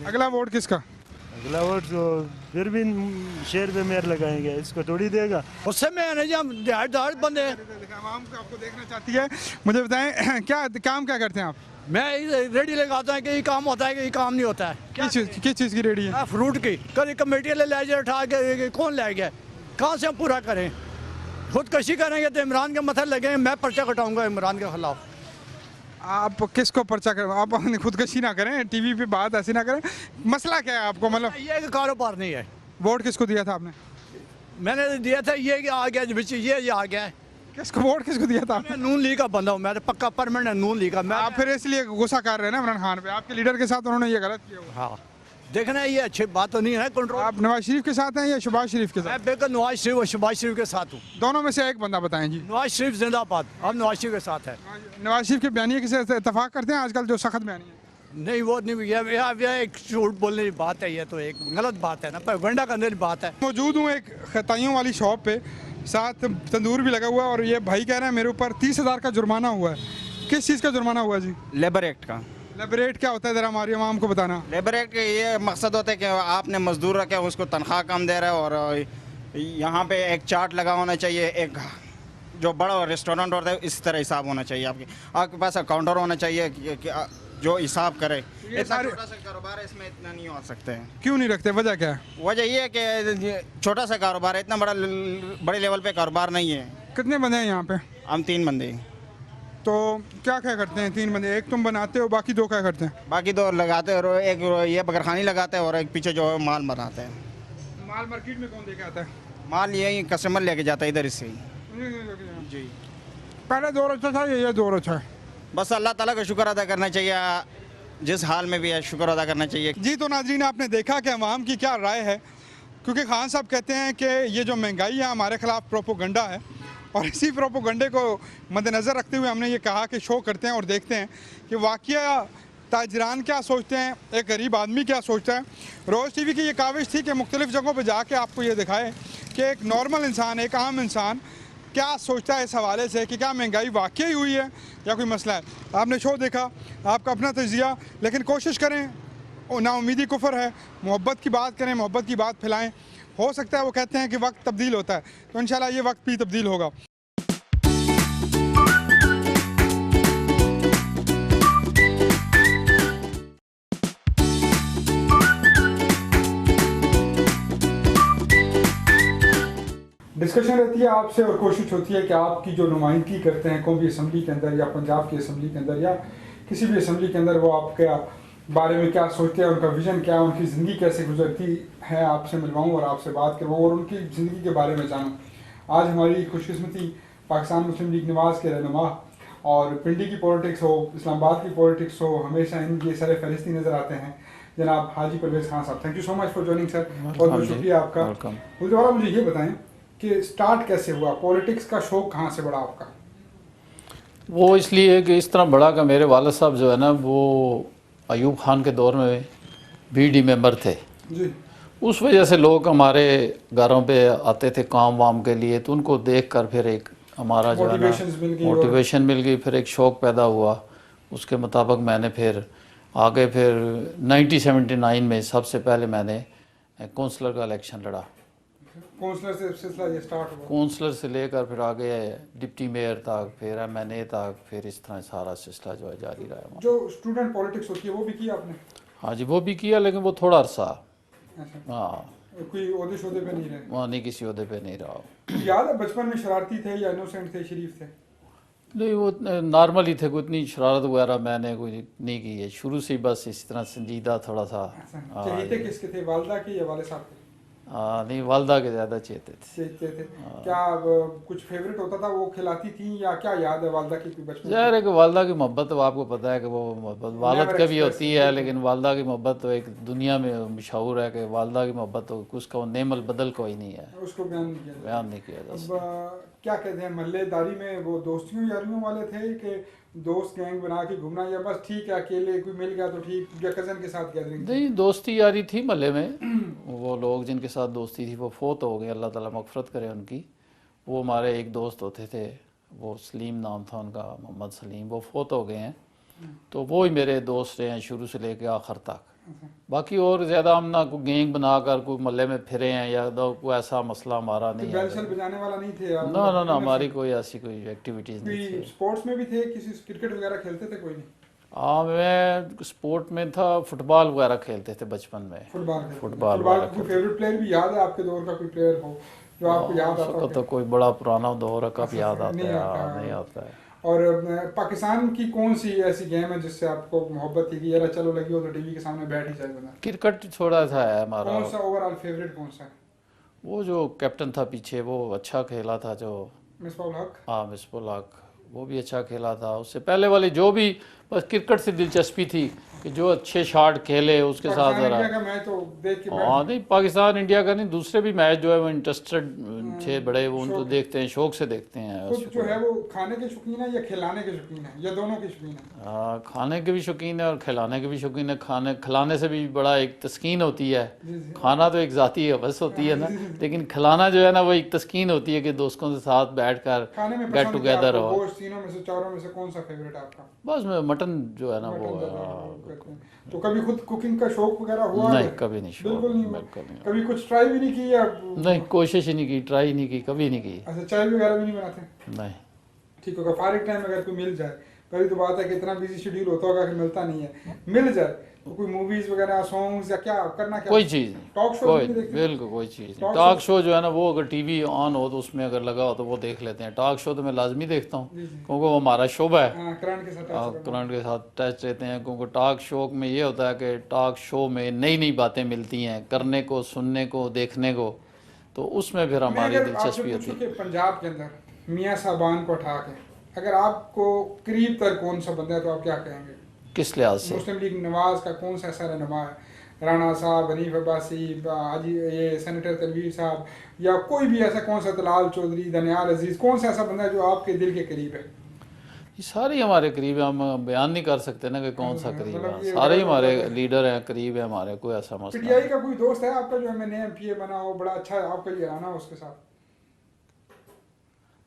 अगला वोट किसका? अगला वोट तो फिर भी शेर पे मेयर लगाएंगे, इसको थोड़ी देगा। उससे मैं नहीं, हम दिहाड़ीदार बंदे हैं। आवाम को आपको देखना चाहती है। मुझे बताएं क्या काम क्या करते हैं आप? मैं रेडी लगाता हूँ कि ये काम होता है कि ये काम नहीं होता है। किस चीज़ की रेडी है? फ्रूट की। कभी कमेटी ले जाए उठा के, कौन ले गया, कहाँ से हम पूरा करें? खुदकशी करेंगे तो इमरान के मथे लगेंगे, मैं पर्चा कटाऊंगा इमरान के खिलाफ। आप किसको पर्चा कर? आप खुदकशी ना करें, टीवी पे बात ऐसी ना करें। मसला क्या है आपको? मतलब ये कारोबार नहीं है। वोट किसको दिया था आपने? मैंने दिया था ये आ गया ये आ गया है। किसको वोट किसको दिया था? मैं नून लीग का बंदा हूँ, मैं तो पक्का परमानेंट नून लीग का। मैं आप फिर इसलिए गुस्सा कर रहे हैं ना इमरान खान पे, आपके लीडर के साथ उन्होंने ये गलत किया हुआ। हाँ देखना ये अच्छी बात तो नहीं है कंट्रोल। आप नवाज शरीफ के साथ हैं या शहबाज शरीफ के साथ? मैं बिल्कुल नवाज शरीफ और शहबाज शरीफ के साथ हूँ। दोनों में से एक बंदा बताएं जी। नवाज शरीफ जिंदाबाद, हम नवाज शरीफ के साथ है। नवाज शरीफ के बयानिए के साथ इतफाक करते हैं आजकल जो सख्त बयानिए? नहीं वो नहीं, ये एक झूठ बोलने की बात है, ये तो एक गलत बात है ना, प्रोपेगेंडा करने की बात है। मौजूद हूँ एक खताइयों वाली शॉप पे, साथ तंदूर भी लगा हुआ है और ये भाई कह रहे हैं मेरे ऊपर 30,000 का जुर्माना हुआ है। किस चीज़ का जुर्माना हुआ जी? लेबर एक्ट का। लेबर एक्ट क्या होता है ज़रा हमारी आवाम को बताना। लेबर एक्ट ये मकसद होता है कि आपने मजदूर रखे उसको तनख्वाह कम दे रहा है, और यहाँ पे एक चार्ट लगा होना चाहिए, एक जो बड़ा रेस्टोरेंट होता है इस तरह हिसाब होना चाहिए, आपके पास काउंटर होना चाहिए कि जो हिसाब करे। इतना छोटा सा कारोबार है, इसमें इतना नहीं हो सकते हैं। क्यों नहीं रखते, वजह क्या है? वजह ये है कि छोटा सा कारोबार है, इतना बड़े लेवल पे कारोबार नहीं है। कितने बंदे हैं यहाँ पे? हम 3 बंदे। तो क्या क्या करते हैं 3 बंदे? एक तुम बनाते हो, बाकी 2 क्या करते हैं? बाकी 2 लगाते हैं, और एक ये बकरखानी लगाते हैं और एक पीछे जो है माल बनाते हैं। माल मार्केट में कौन लेके आता है? माल यही कस्टमर लेके जाता है इधर से ही। जी पहले दौर अच्छा था, ये दौर अच्छा है? बस अल्लाह ताला का शुक्र अदा करना चाहिए, जिस हाल में भी है शुक्र अदा करना चाहिए। जी तो नाज़रीन आपने देखा कि अवाम की क्या राय है, क्योंकि खान साहब कहते हैं कि ये जो महंगाई है हमारे ख़िलाफ़ प्रोपोगंडा है, और इसी प्रोपोगंडे को मद्देनज़र रखते हुए हमने ये कहा कि शो करते हैं और देखते हैं कि वाक़या ताजरान क्या सोचते हैं, एक गरीब आदमी क्या सोचता है। रोज़ टीवी की ये काविश थी कि मुख्तलिफ़ जगहों पर जाके आपको ये दिखाए कि एक नॉर्मल इंसान, एक आम इंसान क्या सोचता है इस हवाले से कि क्या महंगाई वाकई हुई है या कोई मसला है। आपने शो देखा, आपका अपना तजिया, लेकिन कोशिश करें, नाउमीदी कुफर है, मोहब्बत की बात करें, मोहब्बत की बात फैलाएं। हो सकता है वो कहते हैं कि वक्त तब्दील होता है, तो इंशाल्लाह ये वक्त भी तब्दील होगा। डिस्कशन रहती है आपसे और कोशिश होती है कि आपकी जो नुमाइंदगी करते हैं कौमी असम्बली के अंदर या पंजाब की असम्बली के अंदर या किसी भी असम्बली के अंदर, वो आपके बारे में क्या सोचते हैं, उनका विज़न क्या है, उनकी ज़िंदगी कैसे गुजरती है, आपसे मिलवाऊँ और आपसे बात करवाऊँ और उनकी ज़िंदगी के बारे में जानूँ। आज हमारी खुशकिस्मती पाकिस्तान मुस्लिम लीग नवाज़ के रहनुमा, और पिंडी की पॉलिटिक्स हो, इस्लामाबाद की पॉलिटिक्स हो, हमेशा इनके सर फहरिस्ती नज़र आते हैं जनाब हाजी परवेज़ खान साहब। Thank you so much for joining sir, बहुत बहुत शुक्रिया आपका। उसके बाद मुझे ये बताएं कि स्टार्ट कैसे हुआ, पॉलिटिक्स का शौक कहाँ से बढ़ा आपका? वो इसलिए कि इस तरह बढ़ा कि मेरे वालिद साहब जो है ना वो अयूब खान के दौर में बीडी मेंबर थे जी। उस वजह से लोग हमारे घरों पे आते थे काम वाम के लिए, तो उनको देखकर फिर एक हमारा जो है ना मोटिवेशन मिल गई, फिर एक शौक़ पैदा हुआ। उसके मुताबिक मैंने फिर आगे फिर 1979 में सबसे पहले मैंने काउंसलर का इलेक्शन लड़ा। काउंसलर से सिलसिला ये स्टार्ट हुआ? काउंसलर से लेकर फिर आगे डिप्टी मेयर तक, फिर MNA तक, फिर इस तरह सारा सिलसिला जो है जारी रहा। जो स्टूडेंट पॉलिटिक्स होती है वो भी किया आपने? हाँ जी वो भी किया, लेकिन वो थोड़ा अरसा। अच्छा। हाँ कोई ओहदे पे नहीं रहे? वहाँ नहीं, किसी ओहदे पे नहीं रहा। याद है बचपन में शरारती थे या इनोसेंट थे, शरीफ थे? नहीं वो नॉर्मल ही थे, कोई इतनी शरारत वगैरह मैंने कोई नहीं की है शुरू से ही, बस इस तरह संजीदा थोड़ा सा। चहेते किसके थे, वालदा के या वाले साहब के? नहीं वालदा के ज़्यादा चेते थे। क्या कुछ फेवरेट होता था, वो खिलाती थी या क्या याद है वालदा की बचपन? ज़ाहिर है कि वालदा की मोहब्बत तो आपको पता है कि वो मोहब्बत वालद का भी होती है, लेकिन वालदा की मोहब्बत तो एक दुनिया में मशहूर है कि वालदा की मोहब्बत तो उसका नेमल बदल कोई नहीं है, उसको बयान नहीं किया जा। क्या कहते हैं, महल्लेदारी में वो दोस्तियों यारियों वाले थे कि दोस्त गैंग बना के घूमना, या बस ठीक है अकेले कोई मिल गया तो ठीक, या कज़न के साथ गैदरिंग? नहीं दोस्ती यारी थी महल्ले में। वो लोग जिनके साथ दोस्ती थी वो फोत हो गए, अल्लाह ताला मग़फ़िरत करे उनकी। वो हमारे एक दोस्त होते थे, वो सलीम नाम था उनका, मोहम्मद सलीम, वो फोत हो गए हैं। तो वो ही मेरे दोस्त रहे हैं शुरू से लेकर आखिर तक। बाकी और ज़्यादा हम ना कोई गैंग बनाकर कोई मोहल्ले में फिरे हैं या कोई ऐसा मसला हमारा नहीं है। बैल बजाने वाला नहीं थे आप? ना हमारी कोई ऐसी कोई एक्टिविटीज़ नहीं थी। स्पोर्ट्स में भी थे, किसी क्रिकेट वगैरह खेलते थे कोई नहीं? हाँ मैं स्पोर्ट में था, फुटबॉल वगैरह खेलते थे बचपन में। फुटबॉल कोई फेवरेट प्लेयर भी याद है आपके दौर का, कोई प्लेयर हो जो आपको याद आता हो? तो कोई बड़ा पुराना दौर है, कब याद आता है? नहीं आता है। और पाकिस्तान की कौन सी ऐसी गेम है जिससे आपको मोहब्बत थी कि यार चलो लगी हो तो टीवी के सामने बैठ ही जाए बंदा? क्रिकेट थोड़ा सा है हमारा। कौन सा ओवरऑल फेवरेट कौन सा है? वो जो कैप्टन था पीछे वो अच्छा खेला था, जो मिसबाहुल हक, हाँ मिसबाहुल हक, वो भी अच्छा खेला था। उससे पहले वाले जो भी बस क्रिकेट से दिलचस्पी थी कि जो अच्छे शॉट खेले उसके साथ ज़रा। मैच तो देख के हाँ नहीं, पाकिस्तान इंडिया का नहीं, दूसरे भी मैच जो है वो इंटरेस्टेड थे बड़े, वो उनको देखते हैं, शौक से देखते हैं। खुद जो है वो खाने के शौकीन है या खिलाने के शौकीन है या दोनों के शौकीन है? खाने के भी शौकीन है और खिलाने के भी शौकीन है। खाने खिलाने से भी बड़ा एक तस्कीन होती है। खाना तो एक ज़ाती हवस होती है ना, लेकिन खिलाना जो है ना वो एक तस्कीन होती है कि दोस्तों के साथ बैठ कर गेट टुगेदर हो। तीनों में से, चारों में से कौन सा फेवरेट आपका? बस मटन जो है ना वो। तो कभी खुद कुकिंग का शौक वगैरह हुआ? नहीं, कभी नहीं, बिल्कुल नहीं। कभी कुछ ट्राई भी नहीं की या? नहीं, कोशिश ही नहीं की, ट्राई नहीं की, कभी नहीं की। अच्छा, चाय वगैरह भी नहीं बनाते? नहीं। ठीक होगा, फारिग टाइम अगर कोई मिल जाए, पहली तो बात है कि इतना बिजी शेड्यूल होता होगा कि मिलता नहीं है, मिल जाए तो कोई मूवीज वगैरह, सॉन्ग्स या क्या करना? क्या कोई चीज़ नहीं, टॉक शो कोई बिल्कुल कोई चीज़ नहीं। टॉक शो जो है ना वो अगर टीवी ऑन हो तो उसमें अगर लगा हो तो वो देख लेते हैं। टॉक शो तो मैं लाजमी देखता हूँ क्योंकि वो हमारा शोबा है, करंट के साथ टच रहते हैं। क्योंकि टॉक शो में ये होता है कि टॉक शो में नई नई बातें मिलती हैं करने को, सुनने को, देखने को, तो उसमें फिर हमारी दिलचस्पी होती है। पंजाब के अंदर मियाँ साहबान को उठा के अगर आपको करीब तर कौन सा बंदा है तो आप क्या कहेंगे? किस लिहाज से? मुस्लिम लीग नवाज का कौन सा ऐसा रहनुमा है? राणा साहब, हनीफ अब्बासी, ये सेनेटर तनवीर साहब, या कोई भी ऐसा कौन सा, तलाल चौधरी, दनियाल अजीज, कौन सा ऐसा बंदा है जो आपके दिल के करीब है? ये सारे हमारे करीब है, हम बयान नहीं कर सकते ना कि कौन सा करीब है। सारे ही हमारे लीडर हैं, करीब है हमारे, कोई ऐसा मसला। पीटीआई का कोई दोस्त है आपका जो एमएनए एमपीए बना हो, बड़ा अच्छा है आपका ये रहना उसके साथ?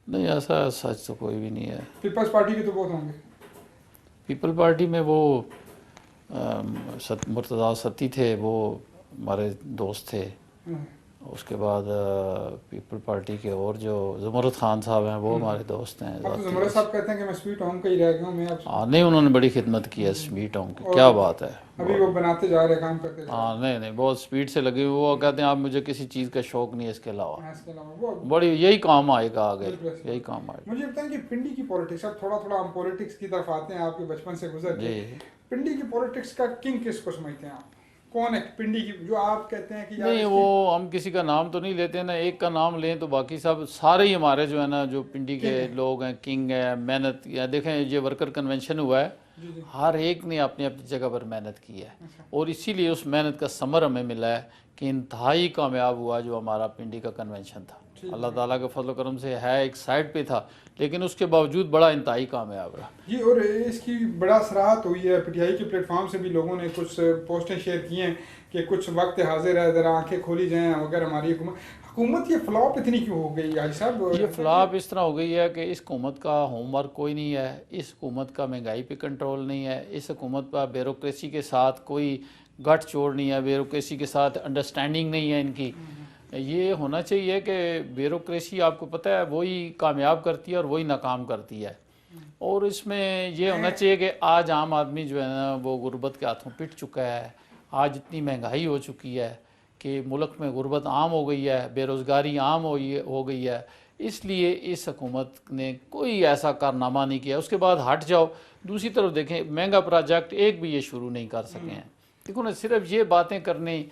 नहीं, ऐसा सच तो कोई भी नहीं है। पीपल्स पार्टी के तो बहुत होंगे। पीपल पार्टी में वो मुर्तज़ा सत्ती थे, वो हमारे दोस्त थे। उसके बाद पीपल पार्टी के और जो ज़ुमरत खान साहब हैं वो हमारे दोस्त हैं। अब तो ज़ुमरत साहब कहते हैं कि मैं स्वीट होम का ही रह गया हूँ मैं। हाँ नहीं, उन्होंने बड़ी खिदमत की है स्वीट होम की, क्या बात है। अभी वो बनाते जा रहे, काम करते जा रहे। हाँ नहीं, बहुत स्पीड से लगे। वो कहते हैं आप मुझे किसी चीज़ का शौक नहीं है इसके अलावा, बड़ी यही काम आएगा आगे, यही काम आएगा। मुझे लगता है कि पिंडी की पॉलिटिक्स, अब थोड़ा थोड़ा हम पॉलिटिक्स की तरफ आते हैं, आपके बचपन से गुजर के पिंडी की पॉलिटिक्स का किंग किसको समझते हैं आप? कौन है पिंडी की जो आप कहते हैं कि नहीं, वो हम किसी का नाम तो नहीं लेते ना, एक का नाम लें तो बाकी सब सारे ही हमारे जो है ना जो पिंडी के लोग हैं, किंग है, मेहनत या देखें ये वर्कर कन्वेंशन हुआ है, हर एक ने अपनी अपनी जगह पर मेहनत की है और इसीलिए उस मेहनत का समर हमें मिला है कि इंतहाई कामयाब हुआ जो हमारा पिंडी का कन्वेंशन था। अल्लाह ताला के फजल करम से है एक साइड पे था लेकिन उसके बावजूद बड़ा इंतहाई कामयाब रहा जी। और इसकी बड़ा सराहत हुई है, पीटीआई के प्लेटफॉर्म से भी लोगों ने कुछ पोस्टें शेयर की हैं कि कुछ वक्त हाजिर है, ज़रा आंखें खोली जाएं अगर हमारी हुकूमत ये फ्लॉप इतनी क्यों हो गई हाजी साहब? ये फ्लॉप इस तरह हो गई है कि इस हुकूमत का होमवर्क कोई नहीं है, इस हुकूमत का महंगाई पे कंट्रोल नहीं है, इस हुकूमत का ब्यूरोक्रेसी के साथ कोई गठ जोड़ नहीं है, ब्यूरोक्रेसी के साथ अंडरस्टैंडिंग नहीं है इनकी। ये होना चाहिए कि ब्यूरोक्रेसी आपको पता है वही कामयाब करती है और वही नाकाम करती है। और इसमें ये होना चाहिए कि आज आम आदमी जो है ना वो गुर्बत के हाथों पिट चुका है। आज इतनी महंगाई हो चुकी है कि मुल्क में गुर्बत आम हो गई है, बेरोज़गारी आम हो गई है, इसलिए इस हुकूमत ने कोई ऐसा कारनामा नहीं किया। उसके बाद हट जाओ, दूसरी तरफ देखें महंगा प्रोजेक्ट एक भी ये शुरू नहीं कर सके हैं। देखो ना, सिर्फ ये बातें करनी,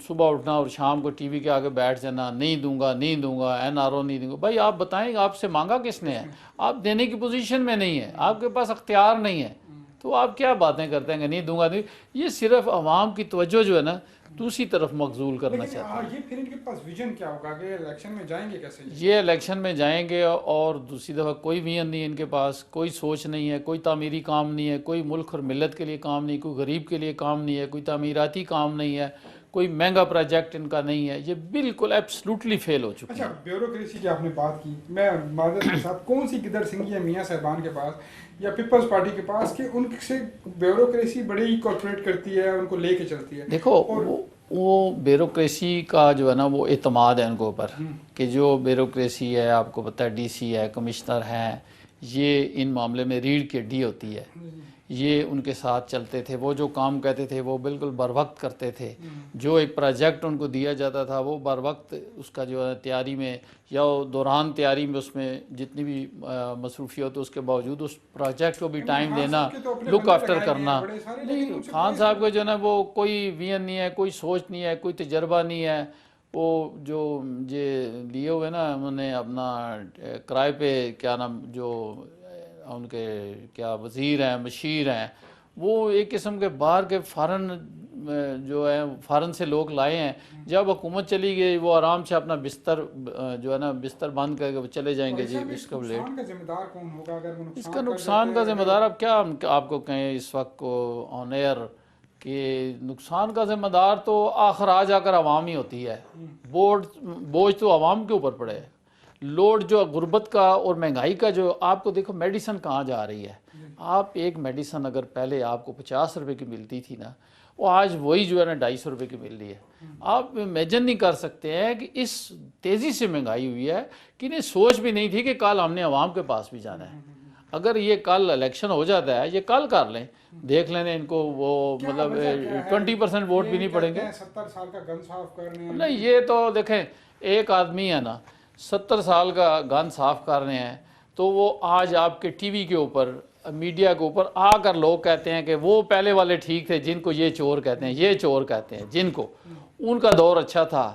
सुबह उठना और शाम को टीवी के आगे बैठ जाना, नहीं दूंगा नहीं दूंगा, एनआरओ नहीं दूंगा। भाई आप बताएं आपसे मांगा किसने है? आप देने की पोजीशन में नहीं है, आपके पास अख्तियार नहीं है, तो आप क्या बातें करते हैं नहीं दूंगा नहीं। ये सिर्फ अवाम की तवज्जो जो है ना दूसरी तरफ मकजूल करना चाहते हैं। ये फिर इनके पास विजन क्या होगा कि इलेक्शन में जाएंगे कैसे? ये इलेक्शन में जाएंगे और दूसरी दफ़ा कोई विजन नहीं है इनके पास, कोई सोच नहीं है, कोई तामीरी काम नहीं है, कोई मुल्क और मिलत के लिए काम नहीं, कोई गरीब के लिए काम नहीं है, कोई तामीराती काम नहीं है, कोई महंगा प्रोजेक्ट इनका नहीं है। ये बिल्कुल एब्सोल्युटली फेल हो चुका है। अच्छा, ब्यूरोक्रेसी की आपने बात की, मैं माजरत के साथ कौन सी गिदड़ सिंगी है मियाँ साहबान के पास या पीपल्स पार्टी के पास कि उनसे ब्यूरोक्रेसी बड़ी ही कॉर्पोरेट करती है, उनको लेके चलती है? देखो वो ब्यूरोक्रेसी का जो है ना वो एतमाद है उनके ऊपर कि जो ब्यूरोक्रेसी है, आपको पता है डीसी है, कमिश्नर हैं, ये इन मामले में रीढ़ की हड्डी होती है। ये उनके साथ चलते थे, वो जो काम कहते थे वो बिल्कुल बर वक्त करते थे। जो एक प्रोजेक्ट उनको दिया जाता था वो बर वक्त उसका जो है तैयारी में या दौरान तैयारी में उसमें जितनी भी मसरूफियत हो उसके बावजूद उस प्रोजेक्ट को भी टाइम देना, लुक आफ्टर करना। नहीं, खान साहब का जो है ना वो कोई विजन नहीं है, कोई सोच नहीं है, कोई तजर्बा नहीं है, वो जो ये लिए हुए ना उन्होंने अपना किराए पे क्या नाम जो उनके क्या वज़ीर हैं मशीर हैं वो एक किस्म के बाहर के फ़ारन जो है फ़ारन से लोग लाए हैं। जब हुकूमत चली गई वो आराम से अपना बिस्तर जो है ना बिस्तर बंद करके वो चले जाएंगे जी इसका लेट। जिम्मेदार कौन होगा अगर वो इसका नुकसान का जिम्मेदार अब क्या हम आपको कहें इस वक्त को ऑन एयर कि नुकसान का जिम्मेदार तो आखिर आ जाकर आवाम ही होती है। बोझ तो आवाम के ऊपर पड़े है। लोड जो गुर्बत का और महंगाई का जो आपको देखो मेडिसिन कहाँ जा रही है। आप एक मेडिसिन अगर पहले आपको 50 रुपए की मिलती थी ना वो आज वही जो है ना 250 रुपये की मिल रही है। आप इमेजिन नहीं कर सकते हैं कि इस तेज़ी से महंगाई हुई है कि इन्हें सोच भी नहीं थी कि कल हमने आवाम के पास भी जाना है। अगर ये कल इलेक्शन हो जाता है ये कल कर लें देख लेने इनको वो मतलब 20% वोट भी नहीं पड़ेंगे। 70 साल का गन साफ करने नहीं ये तो देखें एक आदमी है ना 70 साल का गन साफ कर रहे हैं तो वो आज आपके टीवी के ऊपर मीडिया के ऊपर आकर लोग कहते हैं कि वो पहले वाले ठीक थे जिनको ये चोर कहते हैं ये चोर कहते हैं जिनको उनका दौर अच्छा था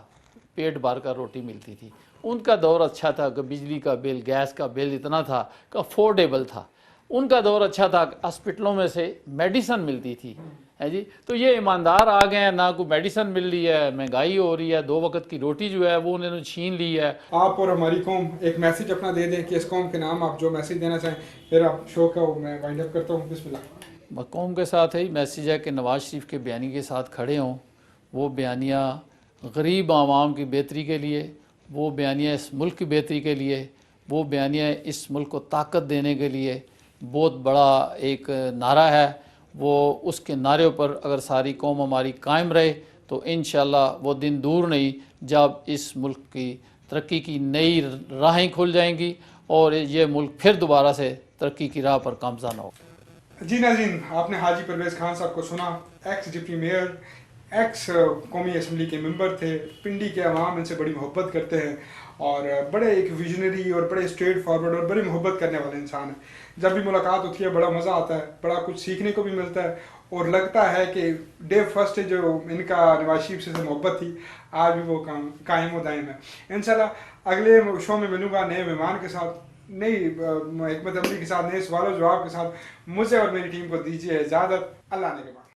पेट भर कर रोटी मिलती थी उनका दौर अच्छा था कि बिजली का बिल गैस का बिल इतना था कि अफोर्डेबल था उनका दौर अच्छा था हॉस्पिटलों में से मेडिसिन मिलती थी है जी। तो ये ईमानदार आ गए हैं ना कोई मेडिसिन मिल रही है महंगाई हो रही है 2 वक्त की रोटी जो है वो उन्होंने छीन ली है। आप और हमारी कौम एक मैसेज अपना दे दें कि इस कौम के नाम आप जो मैसेज देना चाहें फिर आप शो का मैं वाइंड अप करता हूँ। बिस्मिल्लाह। कौम के साथ ही मैसेज है कि नवाज शरीफ के बयानी के साथ खड़े हों। वो बयानिया गरीब आवाम की बेहतरी के लिए वो बयानिया इस मुल्क की बेहतरी के लिए वो बयानिया इस मुल्क को ताकत देने के लिए बहुत बड़ा एक नारा है। वो उसके नारे पर अगर सारी कौम हमारी कायम रहे तो इंशाअल्लाह वो दिन दूर नहीं जब इस मुल्क की तरक्की की नई राहें खुल जाएंगी और ये मुल्क फिर दोबारा से तरक्की की राह पर गामज़न हो। जी नाज़रीन आपने हाजी परवेज़ खान साहब को सुना। एक्स डिप्टी मेयर एक्स कौमी असम्बली के मेंबर थे। पिंडी के अवाम इनसे बड़ी मोहब्बत करते हैं और बड़े एक विजनरी और बड़े स्ट्रेट फॉरवर्ड और बड़ी मोहब्बत करने वाले इंसान हैं। जब भी मुलाकात होती है बड़ा मज़ा आता है बड़ा कुछ सीखने को भी मिलता है और लगता है कि डे फर्स्ट जो इनका नवाज शरीफ से मोहब्बत थी आज भी वो कायम व दायम है। इंशाल्लाह अगले शो में मिलूंगा नए मेहमान के साथ नई हिकमत अमली के साथ नए सवालों जवाब के साथ। मुझे और मेरी टीम को दीजिए इजाज़त। अल्लाह ने के बाद।